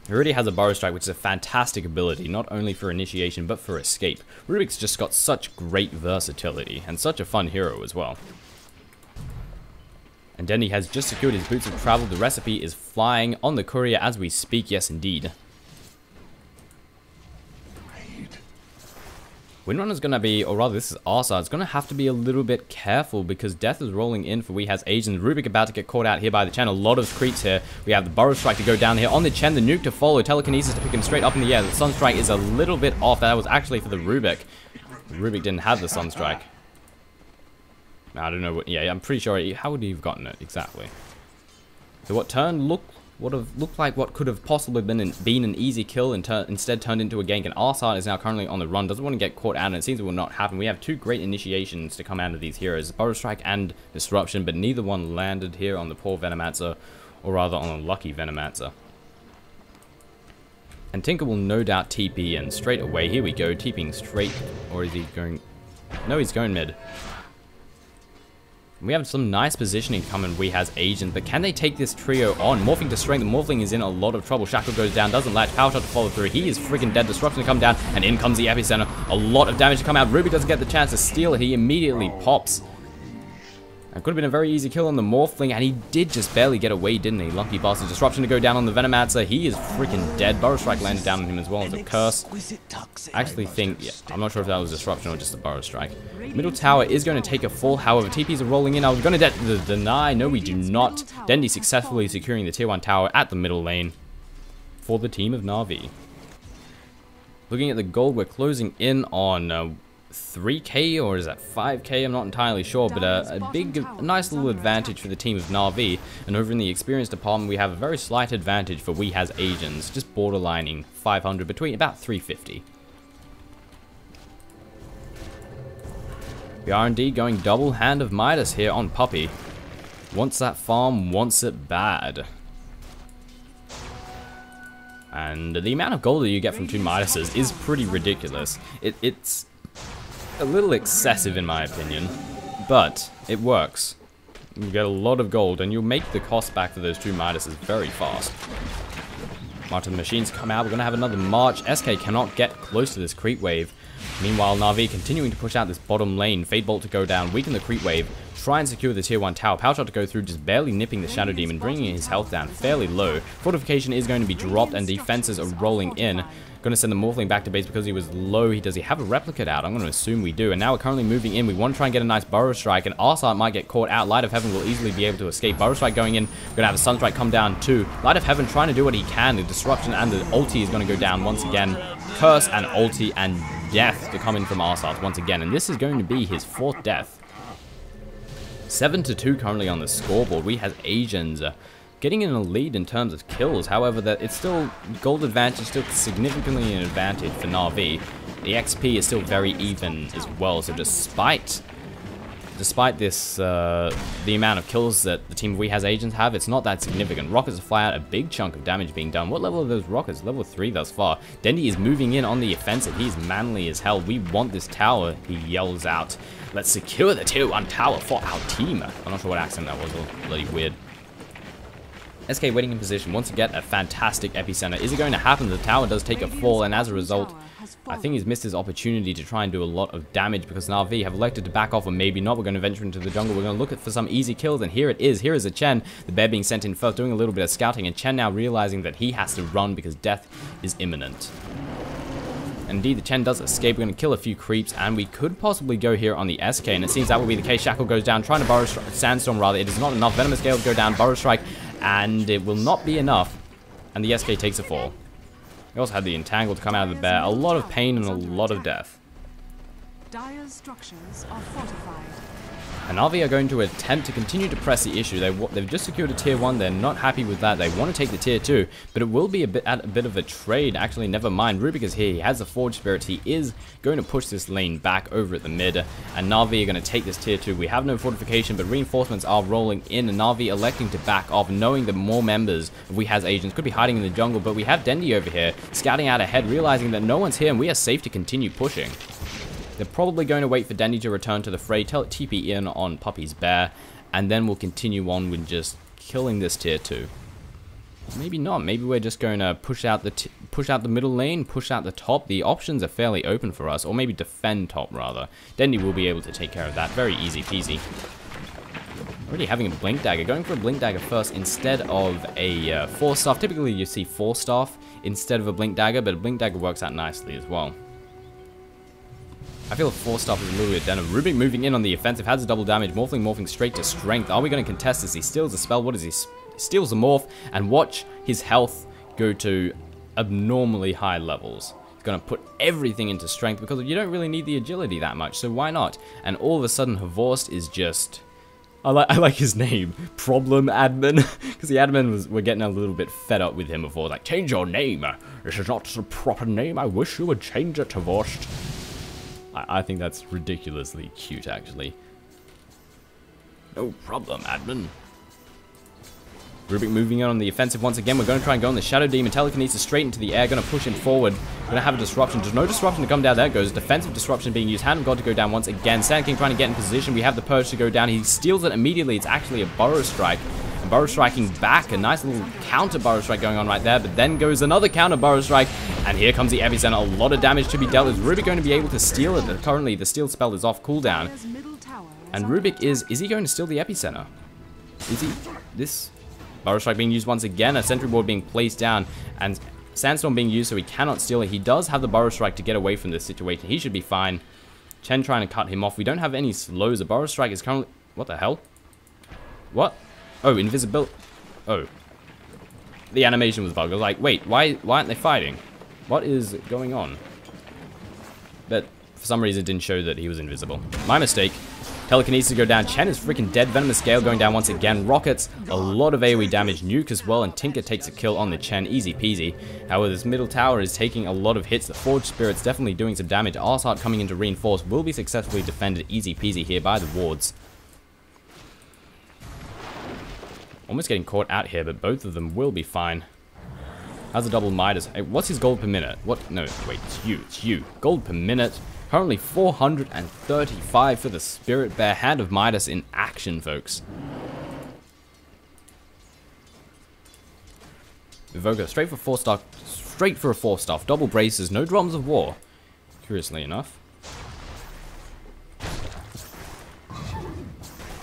He already has a Burrow Strike, which is a fantastic ability, not only for initiation, but for escape. Rubik's just got such great versatility, and such a fun hero as well. And Dendy has just secured his boots of travel. The recipe is flying on the courier as we speak, yes indeed. Windrunner's going to be, or rather this is Arsar, it's going to have to be a little bit careful because death is rolling in for WhA has agents. Rubik about to get caught out here by the Chen. A lot of creeps here. We have the Burrow Strike to go down here on the Chen, the nuke to follow, telekinesis to pick him straight up in the air. The Sun Strike is a little bit off. That was actually for the Rubik. Rubik didn't have the Sun Strike. I don't know what, yeah, I'm pretty sure, how would he have gotten it exactly? So what turn would have looked like what could have possibly been an easy kill and instead turned into a gank. And Arsar is now currently on the run, doesn't want to get caught out, and it seems it will not happen. We have two great initiations to come out of these heroes, Burrow Strike and Disruption, but neither one landed here on the poor Venomancer, or rather on a lucky Venomancer. And Tinker will no doubt TP in straight away. Here we go, TPing straight, or is he going? No, he's going mid. We have some nice positioning coming. WhA has agent, but can they take this trio on? Morphing to strength. The Morphling is in a lot of trouble. Shackle goes down, doesn't latch. Power shot to follow through. He is freaking dead. Disruption to come down, and in comes the epicenter. A lot of damage to come out. Ruby doesn't get the chance to steal it. He immediately pops. It could have been a very easy kill on the Morphling, and he did just barely get away, didn't he? Lucky bastard. Disruption to go down on the Venomancer. He is freaking dead. Burrow Strike landed down on him as well as a curse. I actually think, yeah, I'm not sure if that was Disruption or just a Burrow Strike. Middle tower is going to take a fall, however, TPs are rolling in. I was going to deny. No, we do not. Dendy successfully securing the tier 1 tower at the middle lane for the team of Na'Vi. Looking at the gold, we're closing in on 3k, or is that 5k? I'm not entirely sure, but a nice little advantage for the team of Na'Vi. And over in the experience department, we have a very slight advantage for WhA has agents, just borderlining 500, between about 350. The R&D going double hand of Midas here on Puppy. Wants that farm, wants it bad. And the amount of gold that you get from 2 Midases is pretty ridiculous. It's a little excessive in my opinion, but it works. You get a lot of gold and you'll make the cost back for those 2 Midases very fast. March of the Machines come out. We're going to have another March. SK cannot get close to this creep wave. Meanwhile, Na'Vi continuing to push out this bottom lane. Fade Bolt to go down, weaken the creep wave, try and secure the tier 1 tower. Power shot to go through, just barely nipping the Shadow Demon, bringing his health down fairly low. Fortification is going to be dropped and defenses are rolling in. Going to send the Morphling back to base because he was low. Does he have a replicate out? I'm going to assume we do. And now we're currently moving in. We want to try and get a nice Burrow Strike, and Arsar might get caught out. Light of Heaven will easily be able to escape. Burrow Strike going in. We're going to have a Sun Strike come down too. Light of Heaven trying to do what he can. The Disruption and the ulti is going to go down once again. Curse and ulti and death to come in from Arsar once again. And this is going to be his 4th death. 7-2 currently on the scoreboard. We have Asians getting in a lead in terms of kills. However, that it's still gold advantage, still significantly an advantage for Na'Vi. The XP is still very even as well. So despite this, the amount of kills that the team of WhA has agents have, it's not that significant. Rockets fly out, a big chunk of damage being done. What level are those rockets? Level 3 thus far. Dendy is moving in on the offensive. He's manly as hell. We want this tower, he yells out. Let's secure the tier 1 tower for our team. I'm not sure what accent that was, bloody weird. SK waiting in position, wants to get a fantastic epicenter. Is it going to happen? The tower does take a fall, and as a result, I think he's missed his opportunity to try and do a lot of damage because Na'Vi have elected to back off, or maybe not. We're going to venture into the jungle. We're going to look for some easy kills, and here it is. Here is a Chen. The bear being sent in first, doing a little bit of scouting, and Chen now realizing that he has to run because death is imminent. Indeed, the Chen does escape. We're going to kill a few creeps, and we could possibly go here on the SK, and it seems that will be the case. Shackle goes down, trying to Burrow Strike, Sandstorm rather. It is not enough. Venomous Gale go down, Burrow Strike, and it will not be enough, and the SK takes a fall. We also had the Entangle to come out of the bear. A lot of pain and a lot of death. Dire's structures are fortified. And Na'Vi are going to attempt to continue to press the issue. They've just secured a tier 1. They're not happy with that. They want to take the tier 2, but it will be a bit of a trade. Actually, never mind. Rubik is here. He has the Forge Spirits. He is going to push this lane back over at the mid, and Na'Vi are going to take this tier 2. We have no fortification, but reinforcements are rolling in, and Na'Vi electing to back off, knowing that more members of WhA has agents could be hiding in the jungle, but we have Dendy over here, scouting out ahead, realizing that no one's here, and we are safe to continue pushing. They're probably going to wait for Dendy to return to the fray, tell it TP in on Puppy's bear, and then we'll continue on with just killing this tier 2. Maybe not. Maybe we're just going to push out the middle lane, push out the top. The options are fairly open for us, or maybe defend top rather. Dendi will be able to take care of that. Very easy peasy. Already having a blink dagger, going for a blink dagger first instead of a force staff. Typically you see force staff instead of a blink dagger, but a blink dagger works out nicely as well. I feel a force staff is a little bit down. Rubik moving in on the offensive, has a double damage, morphing straight to strength. Are we going to contest this? He steals a spell. What is he? Steals a morph, and watch his health go to abnormally high levels. He's going to put everything into strength because you don't really need the agility that much, so why not? And all of a sudden, Havorst is just... I like his name, Problem Admin, because the admin were getting a little bit fed up with him before, like, change your name, this is not the proper name, I wish you would change it to Havorst. I think that's ridiculously cute, actually. No problem, admin. Rubik moving on the offensive once again. We're going to try and go on the Shadow Demon. Telekinesis straight into the air. Going to push him forward. Going to have a disruption. There's no disruption to come down. There it goes. Defensive disruption being used. Hand of God to go down once again. Sand King trying to get in position. We have the Purge to go down. He steals it immediately. It's actually a Burrow Strike. And Burrow Striking back. A nice little counter Burrow Strike going on right there. But then goes another counter Burrow Strike. And here comes the Epicenter. A lot of damage to be dealt. Is Rubik going to be able to steal it? Currently, the steal spell is off cooldown. And Rubik is he going to steal the Epicenter? Is he? This... Burrow Strike being used once again, a Sentry Ward being placed down, and Sandstorm being used so he cannot steal it. He does have the Burrow Strike to get away from this situation. He should be fine. Chen trying to cut him off. We don't have any slows. The Burrow Strike is currently... What the hell? What? Oh, invisibility. Oh. The animation was bugged. I was like, wait, why aren't they fighting? What is going on? But for some reason it didn't show that he was invisible. My mistake. Telekinesis go down. Chen is freaking dead. Venomous Gale going down once again. Rockets, a lot of AoE damage. Nuke as well, and Tinker takes a kill on the Chen. Easy peasy. However, this middle tower is taking a lot of hits. The Forged Spirit's definitely doing some damage. Arsehart coming in to reinforce will be successfully defended. Easy peasy here by the wards. Almost getting caught out here, but both of them will be fine. Has a double Midas. Hey, what's his gold per minute? What? No, wait, it's you. Gold per minute. Currently 435 for the Spirit Bear. Hand of Midas in action, folks. Evoker, straight for a 4-staff. Double braces, no drums of war. Curiously enough.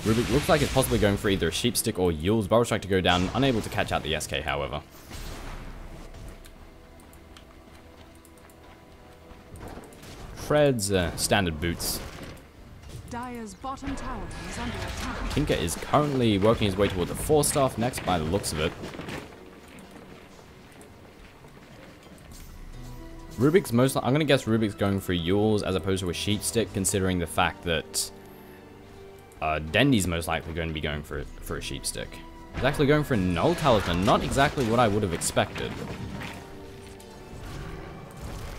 Rubik looks like it's possibly going for either a Sheep Stick or Yule's Burrow Strike to go down. Unable to catch out the SK, however. Fred's standard boots. Dire's bottom tower is under attack. Tinker is currently working his way towards the 4-staff next by the looks of it. Rubik's I'm going to guess Rubik's going for Yule's as opposed to a Sheep Stick, considering the fact that Dendi's most likely going to be going for a Sheep Stick. He's actually going for a Null Talisman, not exactly what I would have expected.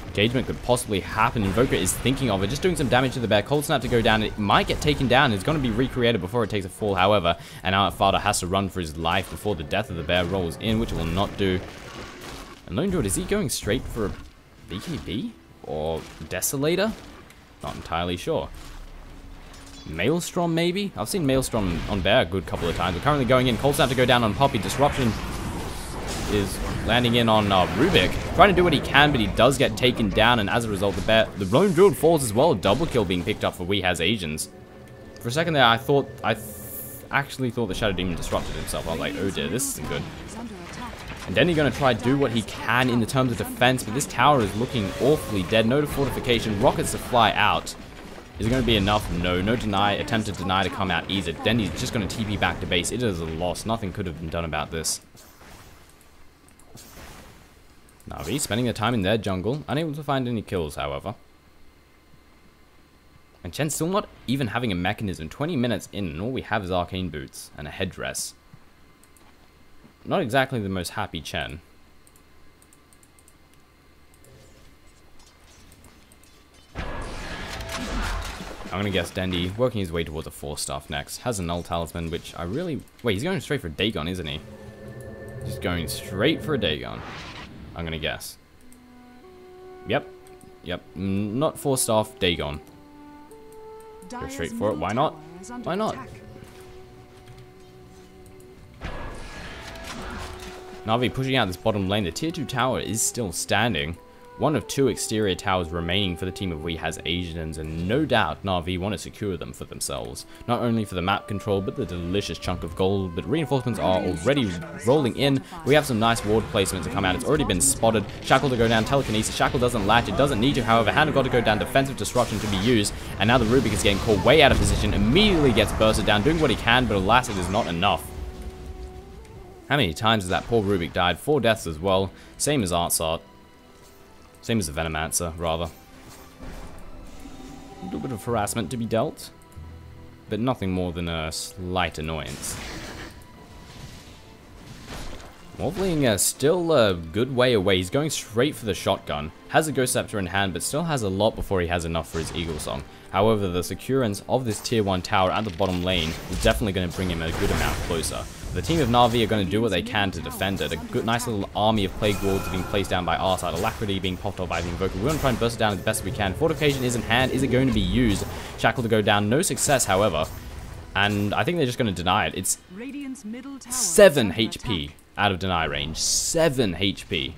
Engagement could possibly happen. Invoker is thinking of it, just doing some damage to the bear. Cold Snap to go down. It might get taken down. It's going to be recreated before it takes a fall, however. And our father has to run for his life before the death of the bear rolls in, which it will not do. And Lone Druid, is he going straight for a BKB? Or Desolator? Not entirely sure. Maelstrom, maybe? I've seen Maelstrom on bear a good couple of times. We're currently going in. Cold Snap to go down on Poppy. Disruption is landing in on Rubik, trying to do what he can, but he does get taken down, and as a result, the Lone Druid falls as well. Double kill being picked up for WhA Asians. For a second there, I actually thought the Shadow Demon disrupted himself. I was like, oh dear, this isn't good. And then he's going to try to do what he can in the terms of defense, but this tower is looking awfully dead. No fortification, rockets to fly out. Is it going to be enough? No. No deny, attempt to deny to come out either. Then he's just going to TP back to base. It is a loss. Nothing could have been done about this. Na'Vi spending their time in their jungle, unable to find any kills, however. And Chen's still not even having a mechanism. 20 minutes in, and all we have is arcane boots and a headdress. Not exactly the most happy Chen. I'm gonna guess Dendi working his way towards a 4-staff next. Has a Null Talisman, which I really... Wait, he's going straight for a Dagon, isn't he? Just going straight for a Dagon. I'm gonna guess. Yep. Not 4-staff, Dagon. Go straight for it. Why not? Why not? Na'Vi pushing out this bottom lane. The tier 2 tower is still standing. One of 2 exterior towers remaining for the team of WhA has Asians, and no doubt Na'Vi want to secure them for themselves. Not only for the map control, but the delicious chunk of gold, but reinforcements are already rolling in. We have some nice ward placements to come out. It's already been spotted. Shackle to go down, telekinesis. Shackle doesn't latch, it doesn't need to, however. Hand of God to go down, defensive disruption to be used, and now the Rubik is getting caught way out of position, immediately gets bursted down, doing what he can, but alas, it is not enough. How many times has that poor Rubik died? 4 deaths as well, same as Artsart. Same as the Venomancer, rather. A little bit of harassment to be dealt, but nothing more than a slight annoyance. Morphling still a good way away. He's going straight for the shotgun. Has a Ghost Scepter in hand, but still has a lot before he has enough for his Eagle Song. However, the securance of this tier 1 tower at the bottom lane is definitely going to bring him a good amount closer. The team of Na'Vi are going to do what they can to defend it. A good, nice little army of Plague Wards being placed down by our side. Alacrity being popped off by the Invoker. We're going to try and burst it down as best we can. Fortification is in hand. Is it going to be used? Shackle to go down. No success, however. And I think they're just going to deny it. It's 7 HP out of deny range. 7 HP.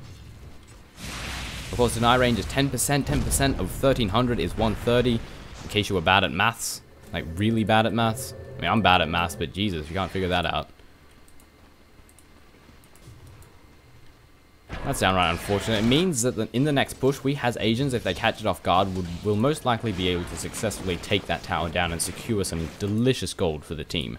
Of course, deny range is 10%. 10% of 1300 is 130. In case you were bad at maths. Like, really bad at maths. I mean, I'm bad at maths, but Jesus, you can't figure that out. That's downright unfortunate. It means that in the next push, WhA has Asians, if they catch it off guard, will most likely be able to successfully take that tower down and secure some delicious gold for the team.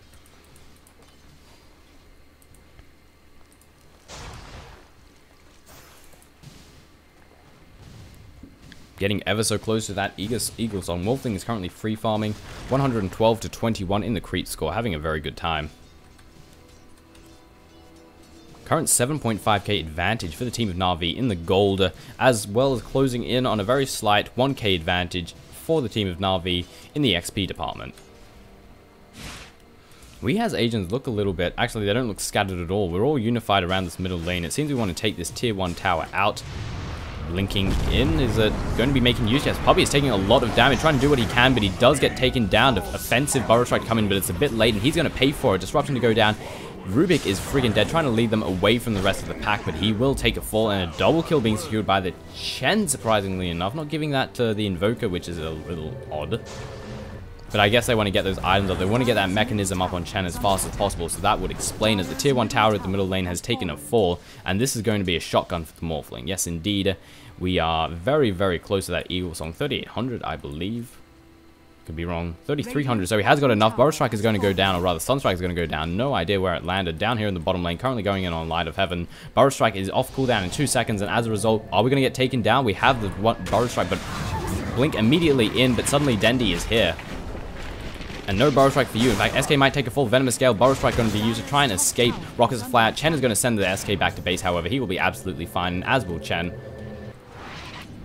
Getting ever so close to that Eagle Song. Morphling is currently free farming, 112 to 21 in the creep score, having a very good time. Current 7.5k advantage for the team of Na'Vi in the gold, as well as closing in on a very slight 1k advantage for the team of Na'Vi in the XP department. WhA has Asians look a little bit, actually they don't look scattered at all. We're all unified around this middle lane. It seems we want to take this tier 1 tower out. Blinking in, is it going to be making use? Yes, Puppy is taking a lot of damage, trying to do what he can, but he does get taken down. The offensive Burrow Strike come in, but it's a bit late, and he's going to pay for it. Disruption to go down. Rubik is friggin' dead, trying to lead them away from the rest of the pack, but he will take a fall, and a double kill being secured by the Chen, surprisingly enough. Not giving that to the Invoker, which is a little odd. But I guess they want to get those items up. They want to get that mechanism up on Chen as fast as possible, so that would explain it. The tier 1 tower at the middle lane has taken a fall, and this is going to be a shotgun for the Morphling. Yes, indeed, we are very, very close to that Eagle Song. 3,800, I believe. Could be wrong. 3,300, so he has got enough. Burrow Strike is going to go down, or rather, Sunstrike is going to go down. No idea where it landed. Down here in the bottom lane, currently going in on Light of Heaven. Burrow Strike is off cooldown in 2 seconds, and as a result, are we going to get taken down? We have the Burrow Strike, but Blink immediately in, but suddenly Dendi is here. And no Burrow Strike for you. In fact, SK might take a full Venomous Gale. Burrow Strike going to be used to try and escape. Rockets are flat. Chen is going to send the SK back to base, however. He will be absolutely fine, and as will Chen.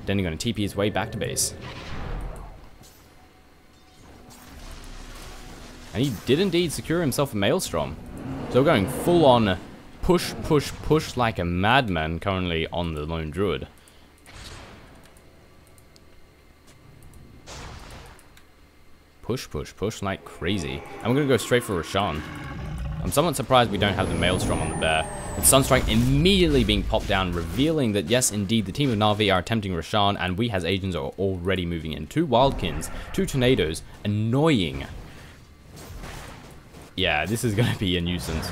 Dendi going to TP his way back to base. And he did indeed secure himself a Maelstrom. So we're going full on push, push, push like a madman currently on the Lone Druid. Push, push, push like crazy. And we're going to go straight for Roshan. I'm somewhat surprised we don't have the Maelstrom on the bear. With Sunstrike immediately being popped down, revealing that yes, indeed, the team of Na'Vi are attempting Roshan, and WhA has Asians are already moving in. 2 Wildkins, 2 Tornadoes, annoying. Yeah, this is going to be a nuisance.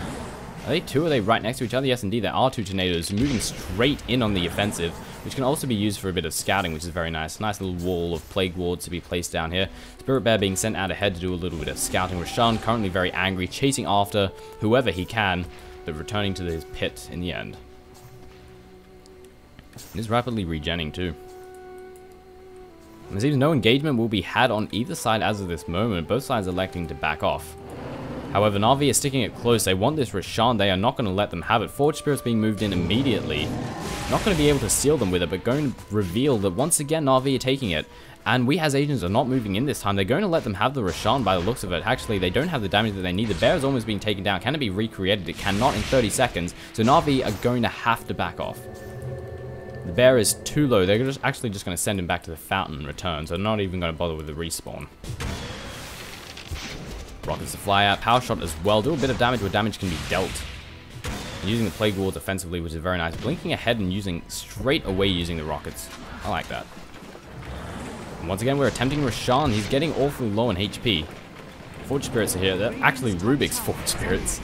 Are they 2? Are they right next to each other? Yes, indeed, there are 2 Tornadoes moving straight in on the offensive, which can also be used for a bit of scouting, which is very nice. Nice little wall of Plague Wards to be placed down here. Spirit Bear being sent out ahead to do a little bit of scouting. Roshan currently very angry, chasing after whoever he can, but returning to his pit in the end. It is rapidly regenning too. And there seems no engagement will be had on either side as of this moment, both sides electing to back off. However, Na'Vi is sticking it close. They want this Roshan. They are not going to let them have it. Forge Spirits being moved in immediately. Not going to be able to seal them with it, but going to reveal that once again Na'Vi are taking it. And WhA has Asians are not moving in this time. They're going to let them have the Roshan by the looks of it. Actually, they don't have the damage that they need. The bear is almost being taken down. Can it be recreated? It cannot in 30 seconds. So Na'Vi are going to have to back off. The bear is too low. They're actually just going to send him back to the fountain and return. So they're not even going to bother with the respawn. Rockets to fly out. Power shot as well. Do a bit of damage where damage can be dealt. Using the Plague Wards offensively, which is very nice. Blinking ahead and using straight away using the rockets. I like that. And once again, we're attempting Roshan. He's getting awfully low on HP. Forge Spirits are here. They're actually Rubik's Forge Spirits.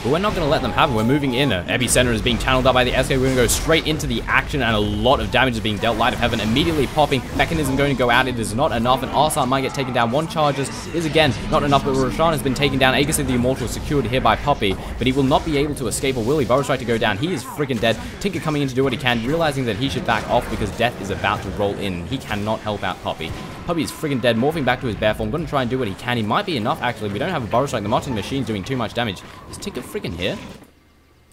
But we're not going to let them have it. We're moving in. Epicenter is being channeled up by the SK. We're going to go straight into the action, and a lot of damage is being dealt. Light of Heaven immediately popping. Mechanism going to go out. It is not enough, and Arslan might get taken down. One charges is again not enough, but Roshan has been taken down. Aegis of the Immortal secured here by Puppey, but he will not be able to escape, or will he? Burrow Strike to go down. He is freaking dead. Tinker coming in to do what he can, realizing that he should back off because death is about to roll in. He cannot help out Puppey. Puppey is freaking dead, morphing back to his bear form. Going to try and do what he can. He might be enough, actually. We don't have a Burrow Strike. The Marching Machine's doing too much damage. Is Tinker freaking here?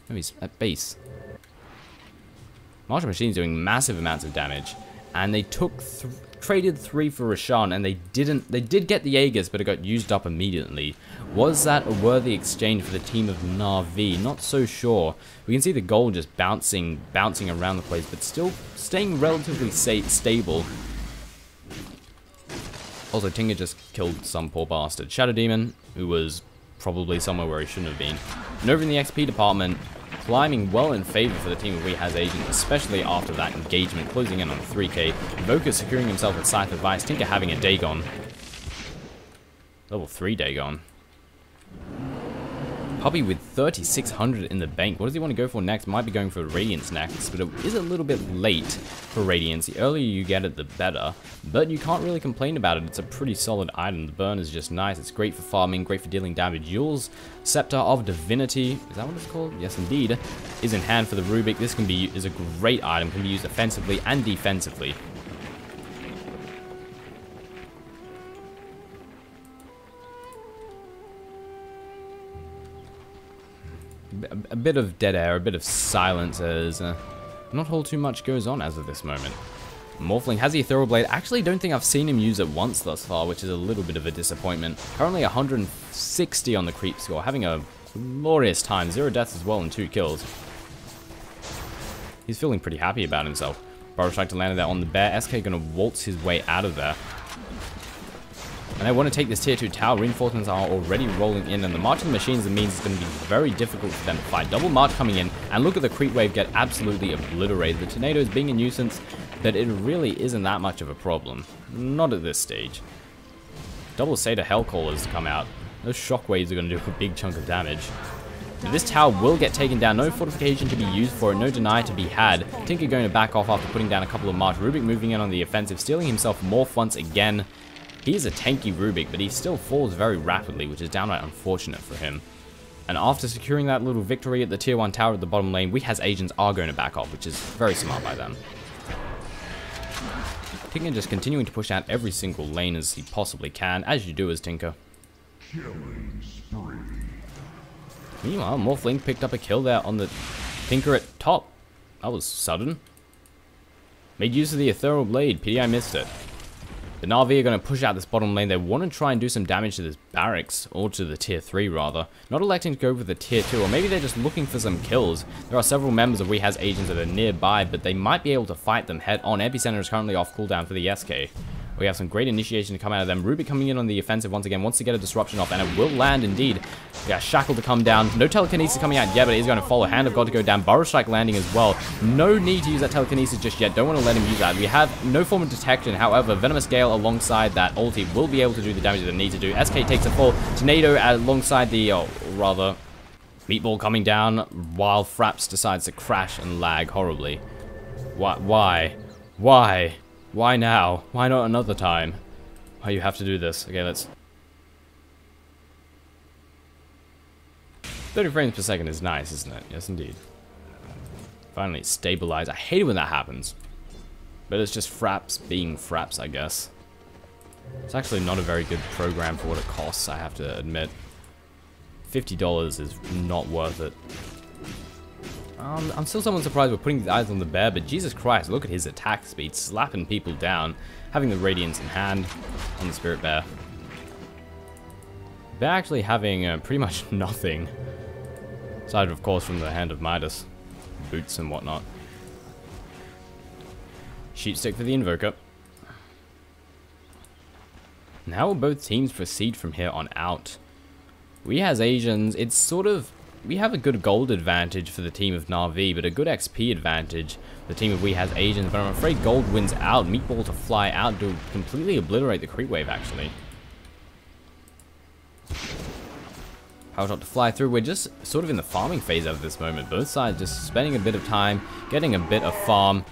Oh, he's at base. Martial Machine's doing massive amounts of damage, and they traded 3 for Roshan, and they did get the Aegis, but it got used up immediately. Was that a worthy exchange for the team of Na'vi? Not so sure. We can see the gold just bouncing around the place, but still staying relatively stable. Also, Tinker just killed some poor bastard. Shadow Demon, who was probably somewhere where he shouldn't have been. And over in the XP department, climbing well in favor for the team of WhA's agent, especially after that engagement, closing in on 3k. Evoker securing himself with Scythe of Vice. Tinker having a Dagon. Level 3 Dagon. Puppey with 3,600 in the bank. What does he want to go for next? Might be going for Radiance next, but it is a little bit late for Radiance. The earlier you get it, the better. But you can't really complain about it. It's a pretty solid item. The burn is just nice. It's great for farming, great for dealing damage. Yule's Scepter of Divinity, is that what it's called? Yes, indeed. Is in hand for the Rubik. This is a great item. Can be used offensively and defensively. A bit of dead air, a bit of silence as not all too much goes on as of this moment. Morphling has the Ethereal Blade. Actually, don't think I've seen him use it once thus far, which is a little bit of a disappointment. Currently 160 on the creep score, having a glorious time. 0 deaths as well and 2 kills. He's feeling pretty happy about himself. Burrow Strike to land there on the bear. SK gonna waltz his way out of there. And they want to take this tier 2 tower. Reinforcements are already rolling in, and the March of the Machines means it's going to be very difficult for them to fight. Double March coming in, and look at the creep wave get absolutely obliterated. The tornadoes being a nuisance, but it really isn't that much of a problem. Not at this stage. Double Seder Hellcallers come out. Those shockwaves are going to do a big chunk of damage. But this tower will get taken down. No fortification to be used for it. No deny to be had. Tinker going to back off after putting down a couple of March. Rubik moving in on the offensive, stealing himself morph once again. He's a tanky Rubik, but he still falls very rapidly, which is downright unfortunate for him. And after securing that little victory at the tier 1 tower at the bottom lane, WhA's agents are going to back off, which is very smart by them. Tinker just continuing to push out every single lane as he possibly can, as you do as Tinker. Meanwhile, Morphling picked up a kill there on the Tinker at top. That was sudden. Made use of the Ethereal Blade. Pity I missed it. The Na'vi are going to push out this bottom lane. They want to try and do some damage to this barracks, or to the tier 3 rather. Not electing to go with the tier 2, or maybe they're just looking for some kills. There are several members of WhA's agents that are nearby, but they might be able to fight them head on. Epicenter is currently off cooldown for the SK. We have some great initiation to come out of them. Rubik coming in on the offensive once again, wants to get a disruption off, and it will land indeed. We got Shackle to come down. No telekinesis coming out yet, but it is going to follow. Hand of God to go down. Burrow Strike landing as well. No need to use that telekinesis just yet. Don't want to let him use that. We have no form of detection. However, Venomous Gale alongside that ulti will be able to do the damage that it needs to do. SK takes a fall. Tornado alongside the, rather, Meatball coming down while Fraps decides to crash and lag horribly. Why? Why? Why now? Why not another time? Why you have to do this? Okay, let's... 30 frames per second is nice, isn't it? Yes, indeed. Finally, stabilize. I hate it when that happens. But it's just Fraps being Fraps, I guess. It's actually not a very good program for what it costs, I have to admit. $50 is not worth it. I'm still somewhat surprised we're putting these eyes on the bear, but Jesus Christ, look at his attack speed, slapping people down, having the Radiance in hand on the Spirit Bear. They're actually having pretty much nothing, aside of course from the Hand of Midas, boots and whatnot. Sheet Stick for the Invoker. And how will both teams proceed from here on out? WhA has Asians. It's sort of we have a good gold advantage for the team of Na'Vi, but a good XP advantage. The team of WhA has Asians, but I'm afraid gold wins out. Meatball to fly out to completely obliterate the creep wave, actually. Power shot to fly through. We're just sort of in the farming phase at this moment. Both sides just spending a bit of time, getting a bit of farm.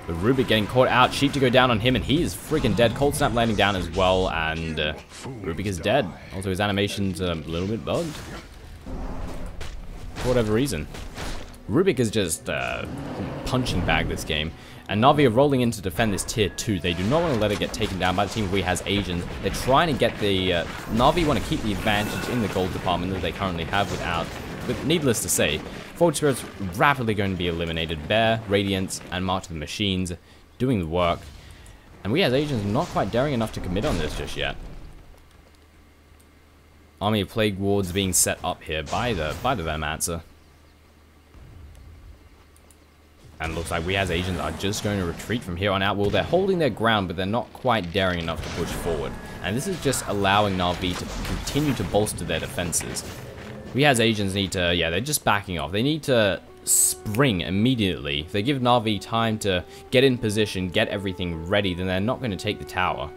But Rubik getting caught out. Sheep to go down on him, and he is freaking dead. Cold Snap landing down as well, and Rubik is dead. Also, his animation's a little bit bugged. For whatever reason. Rubik is just punching bag this game. And Na'Vi are rolling in to defend this tier 2. They do not want to let it get taken down by the team of WhA has Asians. They're trying to get the... Na'Vi want to keep the advantage in the gold department that they currently have without... But needless to say, Forge Spirits rapidly going to be eliminated. Bear, Radiance, and March of the Machines doing the work. And WhA has Asians not quite daring enough to commit on this just yet. Army of Plague Wards being set up here by the Venomancer. And it looks like WhA has Asians are just going to retreat from here on out. Well, they're holding their ground, but they're not quite daring enough to push forward. And this is just allowing Na'Vi to continue to bolster their defenses. WhA has Asians need to, yeah, they're just backing off. They need to spring immediately. If they give Na'Vi time to get in position, get everything ready, then they're not going to take the tower.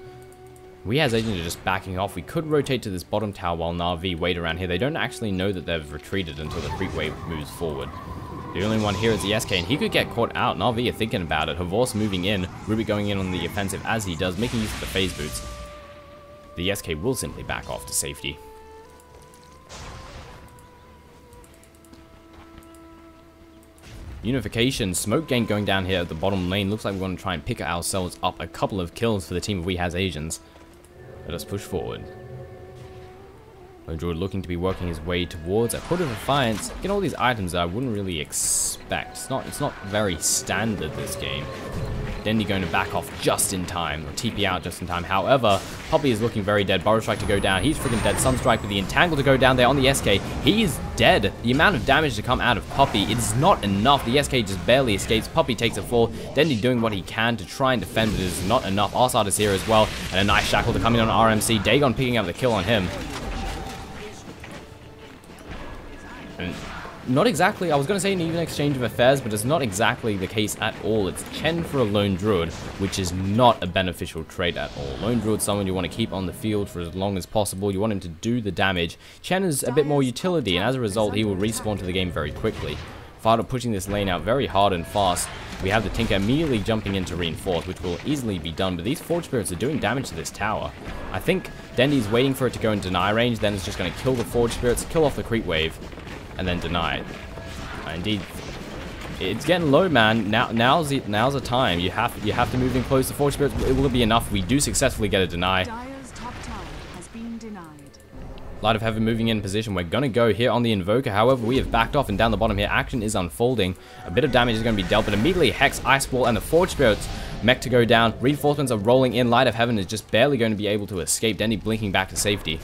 WhA has Asians are just backing off. We could rotate to this bottom tower while Na'Vi wait around here. They don't actually know that they've retreated until the creep wave moves forward. The only one here is the SK, and he could get caught out. Na'Vi are thinking about it. Havor's moving in. Rubik going in on the offensive as he does, making use of the phase boots. The SK will simply back off to safety. Unification. Smoke gang going down here at the bottom lane. Looks like we're going to try and pick ourselves up a couple of kills for the team of WhA has Asians. Let us push forward. Druid looking to be working his way towards a Hood of Defiance. Getting all these items that I wouldn't really expect. It's not very standard, this game. Dendi going to back off just in time, or TP out just in time. However, Poppy is looking very dead. Burrow Strike to go down. He's freaking dead. Sunstrike with the Entangle to go down there on the SK. He is dead. The amount of damage to come out of Poppy, it's not enough. The SK just barely escapes. Poppy takes a fall. Dendi doing what he can to try and defend, but it is not enough. Arsad is here as well, and a nice Shackle to come in on RMC. Dagon picking up the kill on him. And not exactly, I was going to say an even exchange of affairs, but it's not exactly the case at all. It's Chen for a Lone Druid, which is not a beneficial trade at all. Lone Druid is someone you want to keep on the field for as long as possible. You want him to do the damage. Chen is a bit more utility, and as a result, he will respawn to the game very quickly. Fardo pushing this lane out very hard and fast. We have the Tinker immediately jumping in to reinforce, which will easily be done, but these Forge Spirits are doing damage to this tower. I think Dendi's waiting for it to go in deny range, then it's just going to kill the Forge Spirits, kill off the creep wave, and then deny it. Indeed, it's getting low, man. Now's the time. You have to move in close. The Forge Spirits, it will be enough. We do successfully get a deny. Dire's top tower has been denied. Light of Heaven moving in position. We're going to go here on the Invoker. However, we have backed off, and down the bottom here, action is unfolding. A bit of damage is going to be dealt, but immediately Hex, Ice Ball, and the Forge Spirits mech to go down. Reinforcements are rolling in. Light of Heaven is just barely going to be able to escape. Dendi blinking back to safety.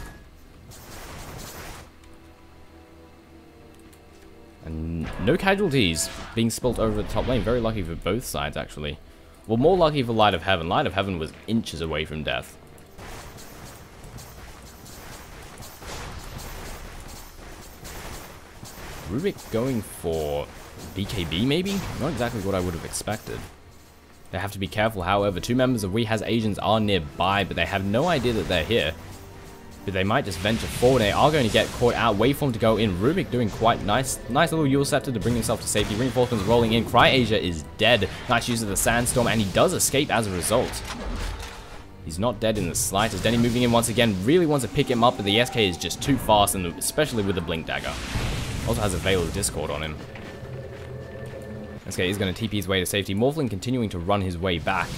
And no casualties being spilt over the top lane. Very lucky for both sides, actually. Well, more lucky for Light of Heaven. Light of Heaven was inches away from death. Rubik going for BKB, maybe? Not exactly what I would have expected. They have to be careful, however. Two members of WhA has Asians are nearby, but they have no idea that they're here. But they might just venture forward. They are going to get caught out. Waveform to go in. Rubik doing quite nice little Yule Scepter to bring himself to safety. Reinforcements rolling in. CryAsia is dead. Nice use of the Sandstorm, and he does escape as a result. He's not dead in the slightest. Denny moving in once again. Really wants to pick him up, but the SK is just too fast, and especially with the Blink Dagger. Also has a Veil of Discord on him. SK is going to TP his way to safety. Morphling continuing to run his way back.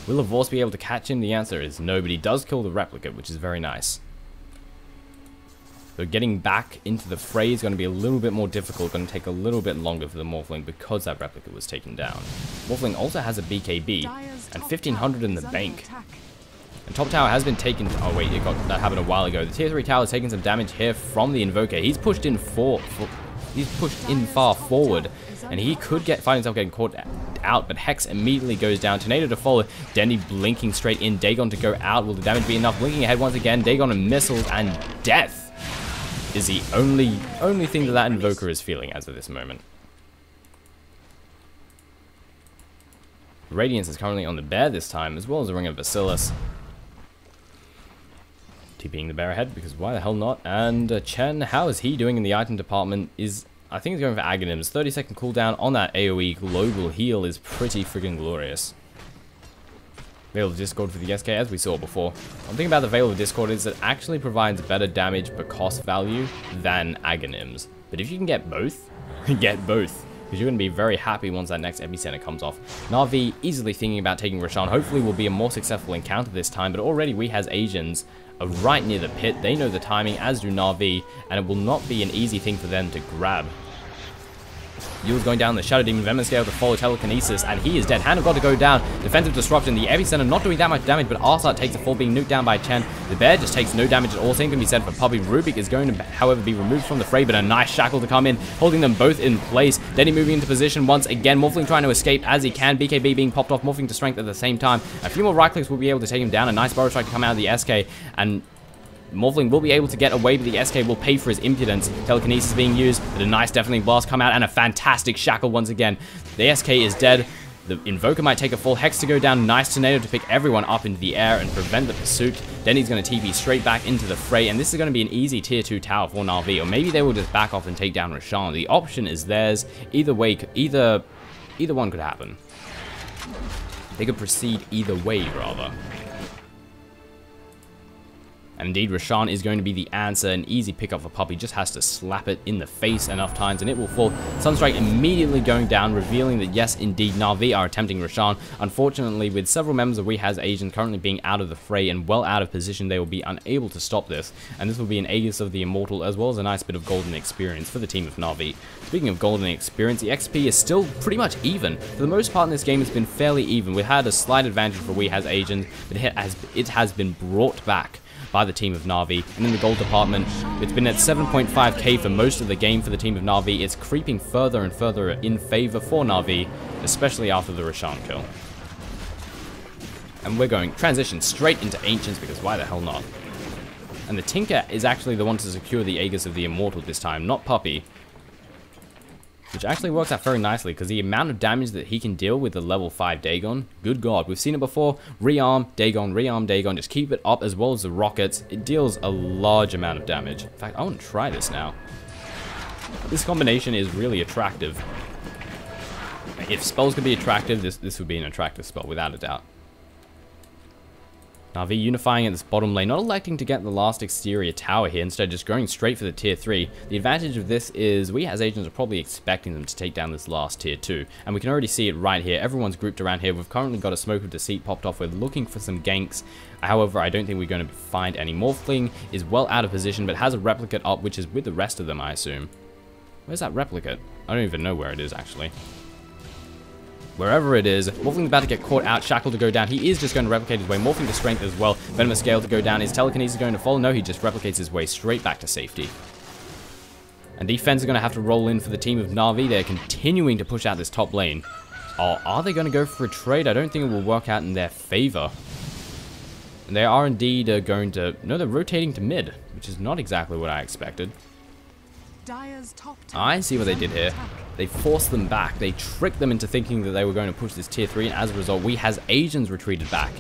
Will Havor's be able to catch him? The answer is no, but he does kill the Replicant, which is very nice. So getting back into the fray is going to be a little bit more difficult, going to take a little bit longer for the Morphling because that Replica was taken down. Morphling also has a BKB and 1500 in the bank. And top tower has been taken. Oh wait, that happened a while ago. The tier 3 tower is taking some damage here from the Invoker. He's pushed in far forward, and he could find himself getting caught out, but Hex immediately goes down. Tornado to follow. Dendi blinking straight in. Dagon to go out. Will the damage be enough? Blinking ahead once again. Dagon and missiles and death. is the only thing that Invoker is feeling as of this moment. Radiance is currently on the bear this time, as well as the Ring of Bacillus. TPing the bear ahead, because why the hell not? And Chen, how is he doing in the item department? I think he's going for Aghanims. 30-second cooldown on that AoE global heal is pretty friggin' glorious. Veil of Discord for the SK, as we saw before. One thing about the Veil of Discord is it actually provides better damage per cost value than Aghanims. But if you can get both, get both. Because you're going to be very happy once that next epicenter comes off. Na'Vi easily thinking about taking Roshan. Hopefully will be a more successful encounter this time, but already we has Asians right near the pit. They know the timing, as do Na'Vi, and it will not be an easy thing for them to grab. Yule's going down the Shadow Demon Venom Scale to follow Telekinesis, and he is dead. Hand of God to go down. Defensive Disruption. The epicenter not doing that much damage, but Arsat takes a fall, being nuked down by Chen. The bear just takes no damage at all. Same can be said for Puppy. Rubik is going to, however, be removed from the fray, but a nice shackle to come in, holding them both in place. Denny moving into position once again. Morphling trying to escape as he can. BKB being popped off, morphing to strength at the same time. A few more right clicks will be able to take him down. A nice Burrow Strike to come out of the SK, and Morphling will be able to get away, but the SK will pay for his impudence. Telekinesis being used, but a nice Deafening Blast come out, and a fantastic Shackle once again. The SK is dead. The Invoker might take a full Hex to go down. Nice Tornado to pick everyone up into the air and prevent the pursuit. Denny's going to TP straight back into the fray, and this is going to be an easy tier 2 tower for Na'Vi, or maybe they will just back off and take down Roshan. The option is theirs. Either way, either one could happen. They could proceed either way, rather. And indeed, Roshan is going to be the answer. An easy pickup for Puppy. Just has to slap it in the face enough times and it will fall. Sunstrike immediately going down, revealing that yes, indeed, Na'Vi are attempting Roshan. Unfortunately, with several members of WhA Asian currently being out of the fray and well out of position, they will be unable to stop this. And this will be an Aegis of the Immortal, as well as a nice bit of golden experience for the team of Na'Vi. Speaking of golden experience, the XP is still pretty much even. For the most part in this game, it's been fairly even. We've had a slight advantage for WhA Asians, but it has been brought back by the team of Na'Vi. And in the gold department, it's been at 7.5k for most of the game for the team of Na'Vi. It's creeping further and further in favor for Na'Vi, especially after the Roshan kill. And we're going transition straight into Ancients, because why the hell not? And the Tinker is actually the one to secure the Aegis of the Immortal this time, not Puppy. Which actually works out very nicely, because the amount of damage that he can deal with the level 5 Dagon, good god, we've seen it before, rearm, Dagon, just keep it up, as well as the rockets. It deals a large amount of damage. In fact, I want to try this now. This combination is really attractive. If spells could be attractive, this would be an attractive spell, without a doubt. Na'Vi unifying at this bottom lane, not electing to get the last exterior tower here, instead just going straight for the tier 3. The advantage of this is WhA Asians are probably expecting them to take down this last tier 2, and we can already see it right here. Everyone's grouped around here. We've currently got a Smoke of Deceit popped off. We're looking for some ganks. However, I don't think we're going to find any. Morphling is well out of position, but has a replicate up, which is with the rest of them, I assume. Where's that replicate? I don't even know where it is, actually. Wherever it is, Morphling's about to get caught out, Shackle to go down. He is just going to replicate his way, Morphling to strength as well. Venomous Scale to go down. Is Telekinesis going to follow? No, he just replicates his way straight back to safety. And defense is going to have to roll in for the team of Na'Vi. They're continuing to push out this top lane. Oh, are they going to go for a trade? I don't think it will work out in their favor. And they are indeed going to... No, they're rotating to mid, which is not exactly what I expected. I see what they did here. They forced them back. They tricked them into thinking that they were going to push this tier 3, and as a result, WhA Asians retreated back.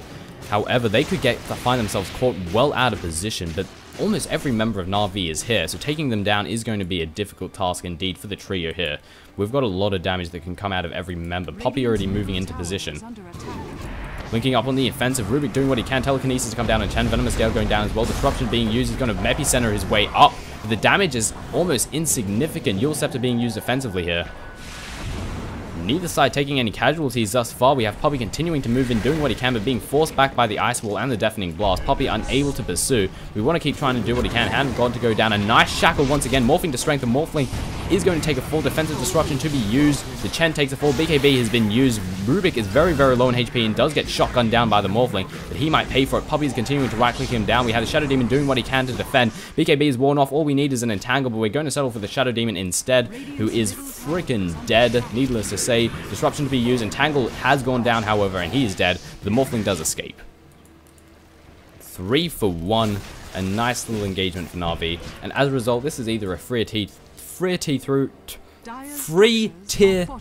However, they could find themselves caught well out of position, but almost every member of Na'Vi is here, so taking them down is going to be a difficult task indeed for the trio here. We've got a lot of damage that can come out of every member. Poppy already moving into position. Linking up on the offensive, Rubik doing what he can. Telekinesis to come down, and Chen, Venomous Scale going down as well. Disruption being used. He's going to epicenter his way up. The damage is almost insignificant. Yule Scepter being used offensively here. Neither side taking any casualties thus far. We have Puppy continuing to move in, doing what he can, but being forced back by the Ice Wall and the Deafening Blast. Puppy unable to pursue. We want to keep trying to do what he can. Hand of God to go down. A nice Shackle once again. Morphing to strength, and Morphling is going to take a full. Defensive Disruption to be used. The Chen takes a fall. BKB has been used. Rubik is very, very low in HP and does get shotgunned down by the Morphling, but he might pay for it. Puppy is continuing to right-click him down. We have the Shadow Demon doing what he can to defend. BKB is worn off. All we need is an Entangle, but we're going to settle for the Shadow Demon instead, who is freaking dead, needless to say. Disruption to be used. Entangle has gone down, however, and he is dead. The Morphling does escape. 3 for 1. A nice little engagement for Na'Vi. And as a result, this is either a free tier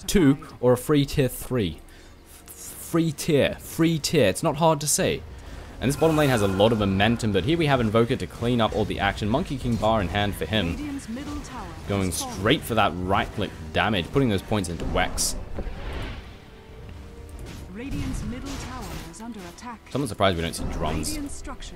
2 or a free tier 3. Free tier. It's not hard to say. And this bottom lane has a lot of momentum, but here we have Invoker to clean up all the action. Monkey King bar in hand for him. Going straight for that right click damage, putting those points into WhA. Radiant's middle tower is under attack. Someone's surprised we don't see drums.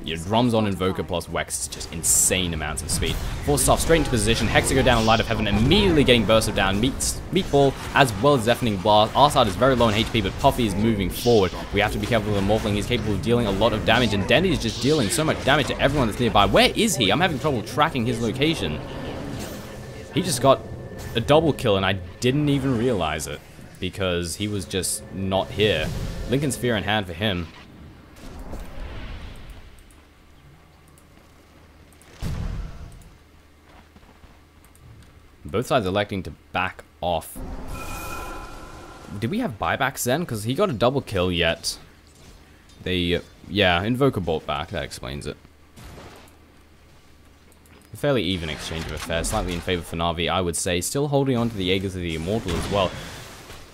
Yeah, drums on Invoker plus WhA is just insane amounts of speed. Force off straight into position. Hexa go down on Light of Heaven, immediately getting bursted down. Meatball as well as Deafening Blast. Our side is very low on HP, but Puffy is moving forward. We have to be careful with the Morphling. He's capable of dealing a lot of damage, and Dendy is just dealing so much damage to everyone that's nearby. Where is he? I'm having trouble tracking his location. He just got a double kill, and I didn't even realize it, because he was just not here. Lincoln Sphere in hand for him. Both sides electing to back off. Did we have buybacks then? Because he got a double kill yet. Yeah, Invoker bolt back. That explains it. A fairly even exchange of affairs. Slightly in favor for Na'Vi, I would say. Still holding on to the Aegis of the Immortal as well.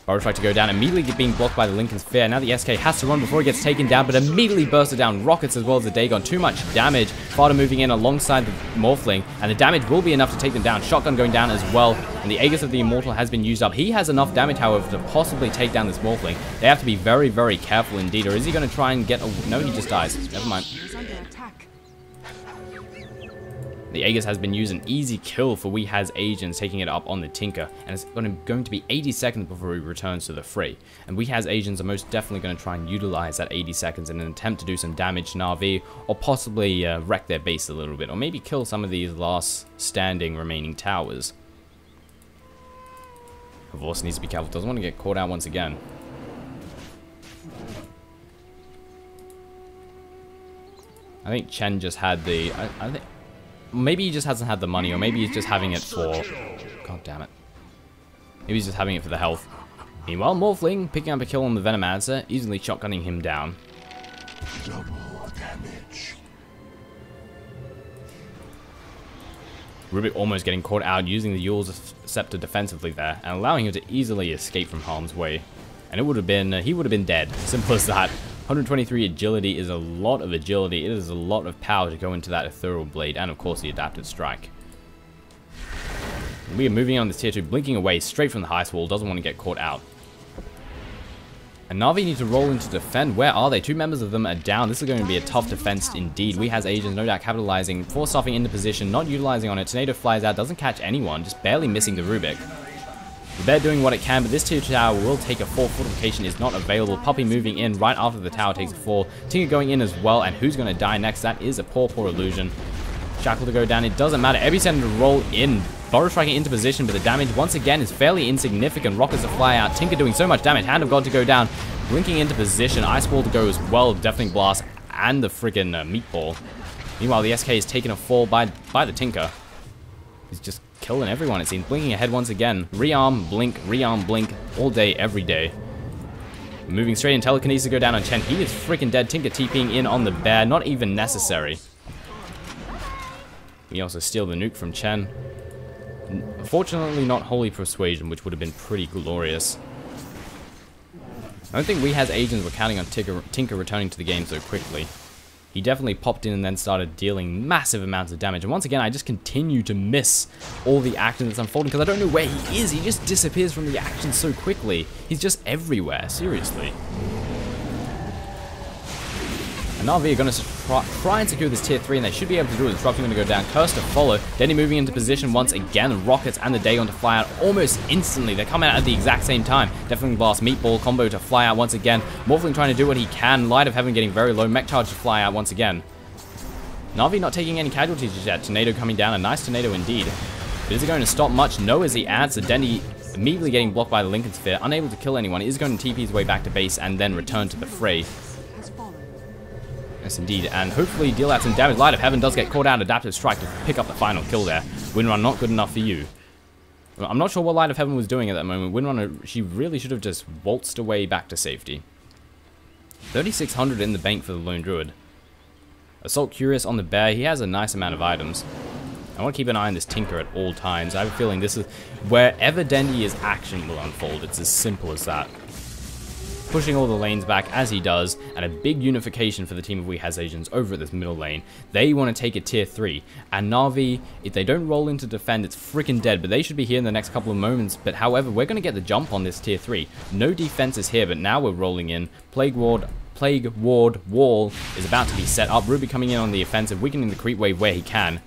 Burrow tried to go down, immediately being blocked by the Lincoln Sphere. Now the SK has to run before he gets taken down, but immediately bursted down. Rockets as well as the Dagon. Too much damage. Farda moving in alongside the Morphling, and the damage will be enough to take them down. Shotgun going down as well, and the Aegis of the Immortal has been used up. He has enough damage, however, to possibly take down this Morphling. They have to be very, very careful indeed, or is he going to try and get a... No, he just dies. Never mind. The Aegis has been used, an easy kill for WhA's agents, taking it up on the Tinker, and it's going to be 80 seconds before he returns to the fray. And WhA's agents are most definitely going to try and utilize that 80 seconds in an attempt to do some damage to Na'Vi, or possibly wreck their base a little bit, or maybe kill some of these last standing remaining towers. Vorse needs to be careful, doesn't want to get caught out once again. I think Chen just had the... I think... Maybe he just hasn't had the money, or maybe he's just having it for... God damn it. Maybe he's just having it for the health. Meanwhile, Morphling picking up a kill on the Venomancer, easily shotgunning him down. Double damage. Rubik almost getting caught out, using the Yule's Scepter defensively there, and allowing him to easily escape from harm's way. And it would have been... he would have been dead. Simple as that. 123 agility is a lot of agility. It is a lot of power to go into that Ethereal Blade, and of course the Adapted Strike. We are moving on this tier 2, blinking away straight from the Heist Wall, doesn't want to get caught out. And Na'Vi need to roll in to defend. Where are they? Two members of them are down. This is going to be a tough defense indeed. WhA has agents, no doubt capitalizing, force stuffing into position, not utilizing on it. Tornado flies out, doesn't catch anyone, just barely missing the Rubik. They're doing what it can, but this tier 2 tower will take a fall. Fortification is not available. Puppy moving in right after the tower takes a fall. Tinker going in as well, and who's going to die next? That is a poor illusion. Shackle to go down, it doesn't matter. Epicenter to roll in. Burrow striking into position, but the damage once again is fairly insignificant. Rockets to fly out. Tinker doing so much damage. Hand of God to go down. Blinking into position. Ice Ball to go as well. Deafening Blast and the friggin' Meatball. Meanwhile, the SK is taking a fall by the Tinker. He's just killing everyone, it seems. Blinking ahead once again. Rearm, blink, all day, every day. Moving straight in, telekinesis to go down on Chen. He is freaking dead. Tinker TPing in on the bear, not even necessary. We also steal the nuke from Chen. Fortunately, not Holy Persuasion, which would have been pretty glorious. I don't think WhA's agents were counting on Tinker returning to the game so quickly. He definitely popped in and then started dealing massive amounts of damage. And once again, I just continue to miss all the action that's unfolding because I don't know where he is. He just disappears from the action so quickly. He's just everywhere, seriously. And Na'Vi are going to try and secure this tier 3, and they should be able to do it. Disruption going to go down. Curse to follow. Denny moving into position once again. Rockets and the Dagon to fly out almost instantly. They're coming out at the exact same time. Deafening Blast, Meatball combo to fly out once again. Morphling trying to do what he can. Light of Heaven getting very low. Mech Charge to fly out once again. Na'Vi not taking any casualties just yet. Tornado coming down. A nice tornado indeed. But is it going to stop much? No, as he adds. The Denny immediately getting blocked by the Lincoln Sphere. Unable to kill anyone. Is going to TP his way back to base and then return to the fray. Yes, indeed, and hopefully deal out some damage. Light of Heaven does get caught out. Adaptive Strike to pick up the final kill there. Windrun not good enough for you. I'm not sure what Light of Heaven was doing at that moment. Windrunner, she really should have just waltzed away back to safety. 3,600 in the bank for the Lone Druid. Assault Curious on the bear. He has a nice amount of items. I want to keep an eye on this Tinker at all times. I have a feeling this is wherever Dendy is, action will unfold. It's as simple as that. Pushing all the lanes back as he does, and a big unification for the team of WhA has Asians over at this middle lane. They want to take a tier 3, and Na'Vi, if they don't roll in to defend, it's freaking dead, but they should be here in the next couple of moments. But however, we're going to get the jump on this tier 3. No defense is here, but now we're rolling in. Plague Ward Wall is about to be set up. Ruby coming in on the offensive, weakening the creep wave where he can.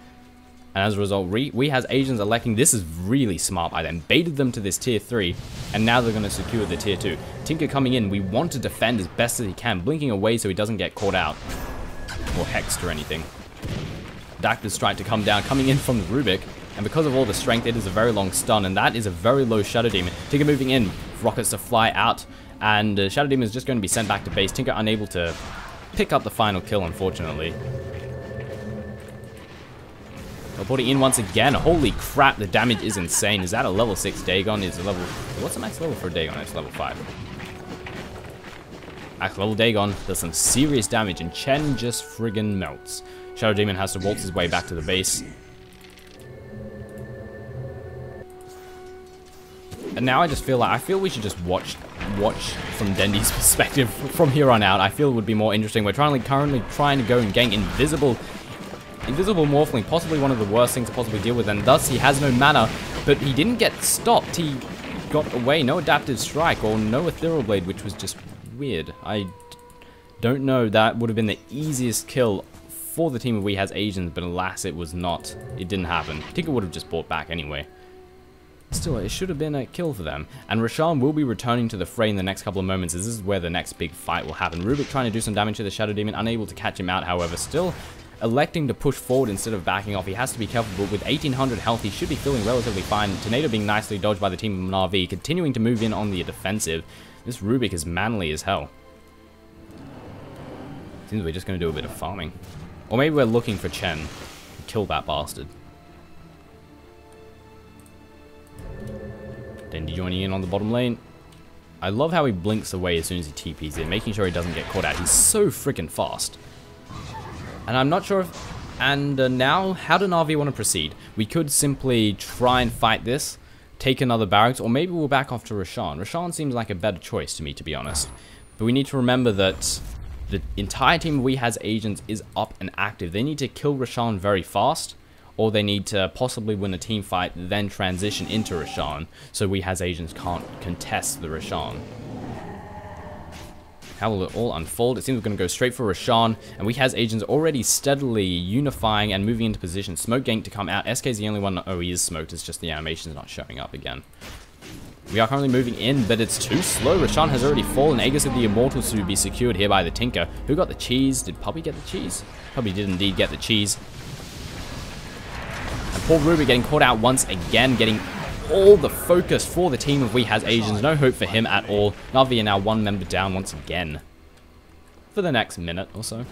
And as a result, WhA has Asians electing. This is really smart by them. Baited them to this tier 3, and now they're going to secure the tier 2. Tinker coming in. We want to defend as best as he can, blinking away so he doesn't get caught out or hexed or anything. Dacta's Strike to come down, coming in from the Rubik, and because of all the strength, it is a very long stun, and that is a very low Shadow Demon. Tinker moving in, rockets to fly out, and Shadow Demon is just going to be sent back to base. Tinker unable to pick up the final kill, unfortunately. Putting in once again. Holy crap, the damage is insane. Is that a level 6 Dagon? Is a level... What's the max level for a Dagon? It's level 5. Max level Dagon does some serious damage, and Chen just friggin' melts. Shadow Demon has to waltz his way back to the base. And now I just feel like... I feel we should just watch from Dendy's perspective from here on out. I feel it would be more interesting. We're currently trying to go and gank Invisible Morphling, possibly one of the worst things to possibly deal with, and thus he has no mana, but he didn't get stopped. He got away. No Adaptive Strike or no Ethereal Blade, which was just weird. I don't know. That would have been the easiest kill for the team of WhA has Asians, but alas, it was not. It didn't happen. Tinker would have just bought back anyway. Still, it should have been a kill for them. And Roshan will be returning to the fray in the next couple of moments, as this is where the next big fight will happen. Rubik trying to do some damage to the Shadow Demon, unable to catch him out, however, still electing to push forward instead of backing off. He has to be careful, but with 1800 health, he should be feeling relatively fine. Tornado being nicely dodged by the team of Na'Vi, continuing to move in on the defensive. This Rubik is manly as hell. Seems we're just going to do a bit of farming. Or maybe we're looking for Chen to kill that bastard. Dendy joining in on the bottom lane. I love how he blinks away as soon as he TPs in, making sure he doesn't get caught out. He's so freaking fast. And I'm not sure if... And now, how do Na'Vi want to proceed? We could simply try and fight this, take another barracks, or maybe we'll back off to Roshan. Roshan seems like a better choice to me, to be honest. But we need to remember that the entire team of WhA has Agents is up and active. They need to kill Roshan very fast, or they need to possibly win a team fight, then transition into Roshan, so WhA has Agents can't contest the Roshan. How will it all unfold? It seems we're going to go straight for Roshan, and WhA has Agents already steadily unifying and moving into position. Smoke Gank to come out. SK is the only one. Oh, he is smoked. It's just the animation's not showing up again. We are currently moving in, but it's too slow. Roshan has already fallen. Aegis of the Immortals to be secured here by the Tinker. Who got the cheese? Did Puppy get the cheese? Puppy did indeed get the cheese. And poor Ruby getting caught out once again, getting all the focus for the team of WhA has Asians. No hope for him at all. Na'Vi are now one member down once again for the next minute or so.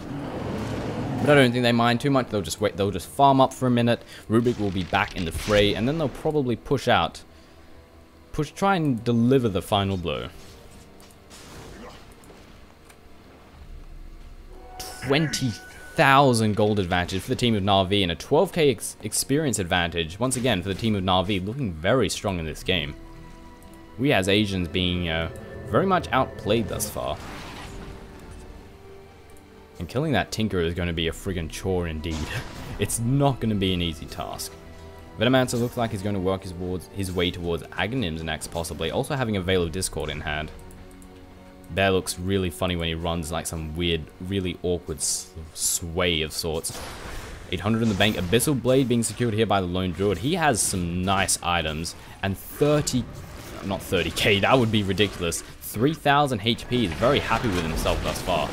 But I don't think they mind too much. They'll just wait. They'll just farm up for a minute. Rubik will be back in the fray, and then they'll probably push out. Try and deliver the final blow. 20,000 gold advantage for the team of Na'Vi and a 12k experience advantage once again for the team of Na'Vi, looking very strong in this game. WhA has Asians being very much outplayed thus far. And killing that Tinker is going to be a friggin' chore indeed. It's not going to be an easy task. Venomancer looks like he's going to work his way towards Aghanims next, possibly. Also having a Veil of Discord in hand. Bear looks really funny when he runs like some weird, really awkward sway of sorts. 800 in the bank. Abyssal Blade being secured here by the Lone Druid. He has some nice items. And 30... Not 30k, that would be ridiculous. 3,000 HP. He's very happy with himself thus far.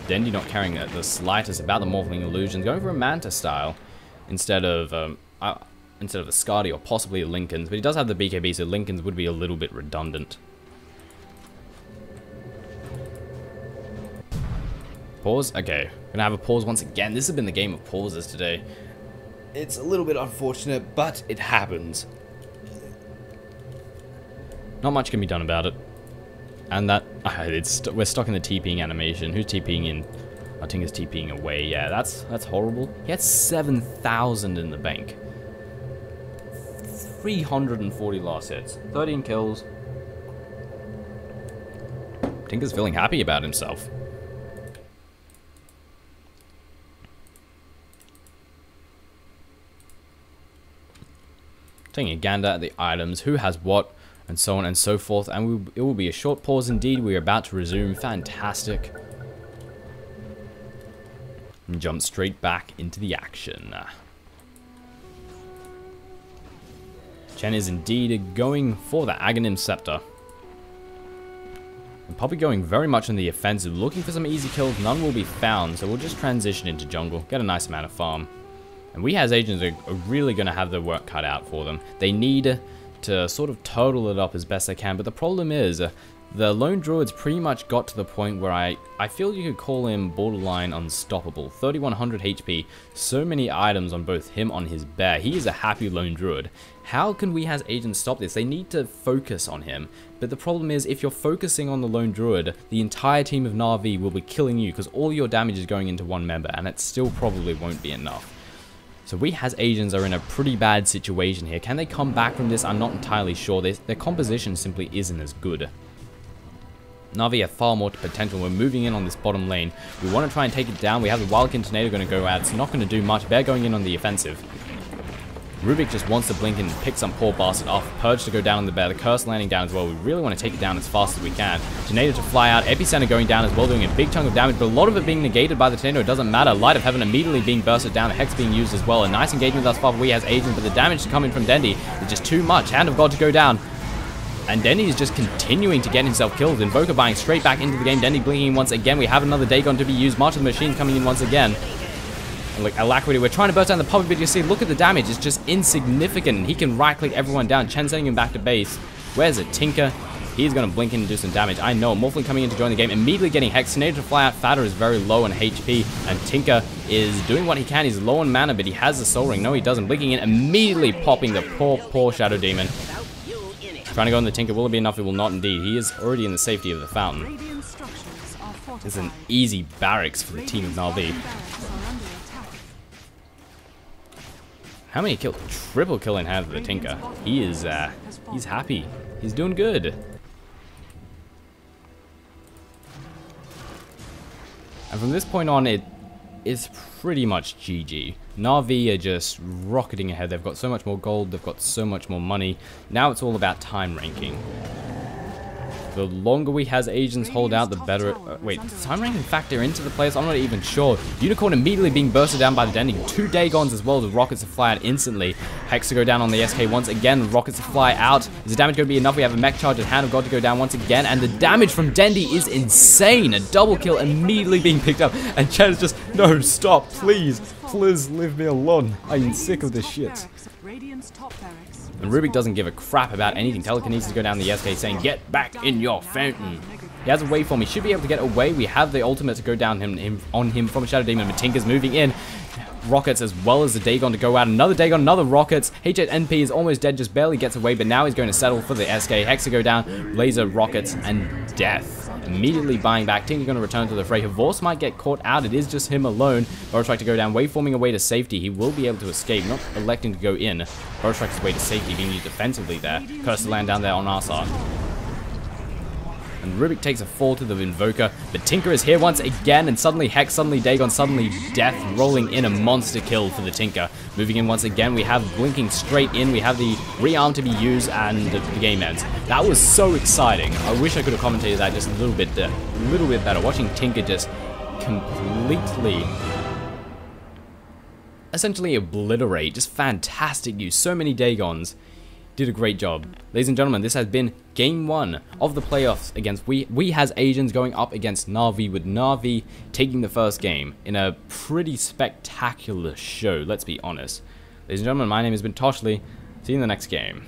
Dendy not caring the slightest about the Morphling Illusions. Going for a Manta style instead of a Skadi or possibly a Lincoln's. But he does have the BKB, so Lincoln's would be a little bit redundant. Pause? Okay. Gonna have a pause once again. This has been the game of pauses today. It's a little bit unfortunate, but it happens. Not much can be done about it. And that... we're stuck in the TPing animation. Who's TPing in? Our Tinker's TPing away. Yeah, that's horrible. He had 7,000 in the bank. 340 last hits. 13 kills. Tinker's feeling happy about himself. Taking a gander at the items, who has what, and so on and so forth. And it will be a short pause indeed. We are about to resume. Fantastic. And jump straight back into the action. Chen is indeed going for the Aghanim Scepter. And probably going very much on the offensive, looking for some easy kills. None will be found, so we'll just transition into jungle, get a nice amount of farm. And WhA as agents are really going to have their work cut out for them. They need to sort of total it up as best they can, but the problem is the lone druid's pretty much got to the point where I feel you could call him borderline unstoppable. 3100 HP, so many items on both him on his bear. He is a happy lone druid. How can WhA as agents stop this? They need to focus on him. But the problem is, if you're focusing on the lone druid, the entire team of Na'Vi will be killing you because all your damage is going into one member, and it still probably won't be enough. So WhA as agents are in a pretty bad situation here. Can they come back from this? I'm not entirely sure. Their composition simply isn't as good. Na'Vi have far more potential. We're moving in on this bottom lane. We want to try and take it down. We have the Wildkin Tornado going to go out. It's not going to do much. Bear going in on the offensive. Rubik just wants to blink and pick some poor bastard off. Purge to go down on the bear. The Curse landing down as well. We really want to take it down as fast as we can. Tornado to fly out. Epicenter going down as well, doing a big chunk of damage, but a lot of it being negated by the Tornado. It doesn't matter. Light of Heaven immediately being bursted down. A Hex being used as well. A nice engagement thus far for WhA as agent, but the damage coming from Dendi is just too much. Hand of God to go down. And Dendi is just continuing to get himself killed. Invoker buying straight back into the game. Dendi blinking once again. We have another Dagon to be used. March of the Machine coming in once again. And look, Alacrity, we're trying to burst down the puppet, but you see, look at the damage. It's just insignificant. He can right-click everyone down. Chen sending him back to base. Where's it? Tinker. He's going to blink in and do some damage. I know. Morphling coming in to join the game. Immediately getting Hex. Tornado to fly out. Fatter is very low on HP. And Tinker is doing what he can. He's low on mana, but he has the Soul Ring. No, he doesn't. Blinking in. Immediately popping the poor Shadow Demon. Trying to go on the Tinker. Will it be enough? It will not indeed. He is already in the safety of the fountain. It's an easy barracks for the team of Na'Vi. How many kills? Triple kill in hand for the Tinker. He is, he's happy. He's doing good. And from this point on, it is pretty much GG. Na'Vi are just rocketing ahead. They've got so much more gold. They've got so much more money. Now it's all about time ranking. The longer WhA as agents hold out, the better. Wait, does time ranking factor into the players? I'm not even sure. Unicorn immediately being bursted down by the Dendi. 2 Dagons as well, with rockets to fly out instantly. Hex to go down on the SK once again. Rockets to fly out. Is the damage going to be enough? We have a mech charge and Hand of God to go down once again. And the damage from Dendi is insane. A double kill immediately being picked up. And Chad is just, no, stop, please. Please leave me alone. I'm sick of this shit. And Rubik doesn't give a crap about anything. Telekinesis to go down the SK saying, get back in your fountain. He has a waveform. He should be able to get away. We have the ultimate to go down on him from a Shadow Demon. But Tinker's moving in. Rockets as well as the Dagon to go out. Another Dagon, another Rockets. H8NP is almost dead, just barely gets away. But now he's going to settle for the SK. Hex to go down. Laser, Rockets, and death. Immediately buying back. Tinker going to return to the fray. Havorce might get caught out. It is just him alone. Borustrike to go down. Waveforming away to safety. He will be able to escape. Not electing to go in. Borustrike's way to safety being used defensively there. Curse to land down there on our side. And Rubik takes a fall to the Invoker, but Tinker is here once again, and suddenly Hex, suddenly Dagon, suddenly Death, rolling in a monster kill for the Tinker. Moving in once again, we have blinking straight in, we have the rearm to be used, and the game ends. That was so exciting. I wish I could have commentated that just a little bit better. Watching Tinker just completely, essentially obliterate, just fantastic use, so many Dagons. Did a great job. Ladies and gentlemen, this has been Game 1 of the playoffs against WhA as agents going up against Na'Vi, with Na'Vi taking the first game in a pretty spectacular show, let's be honest. Ladies and gentlemen, my name has been Toshley. See you in the next game.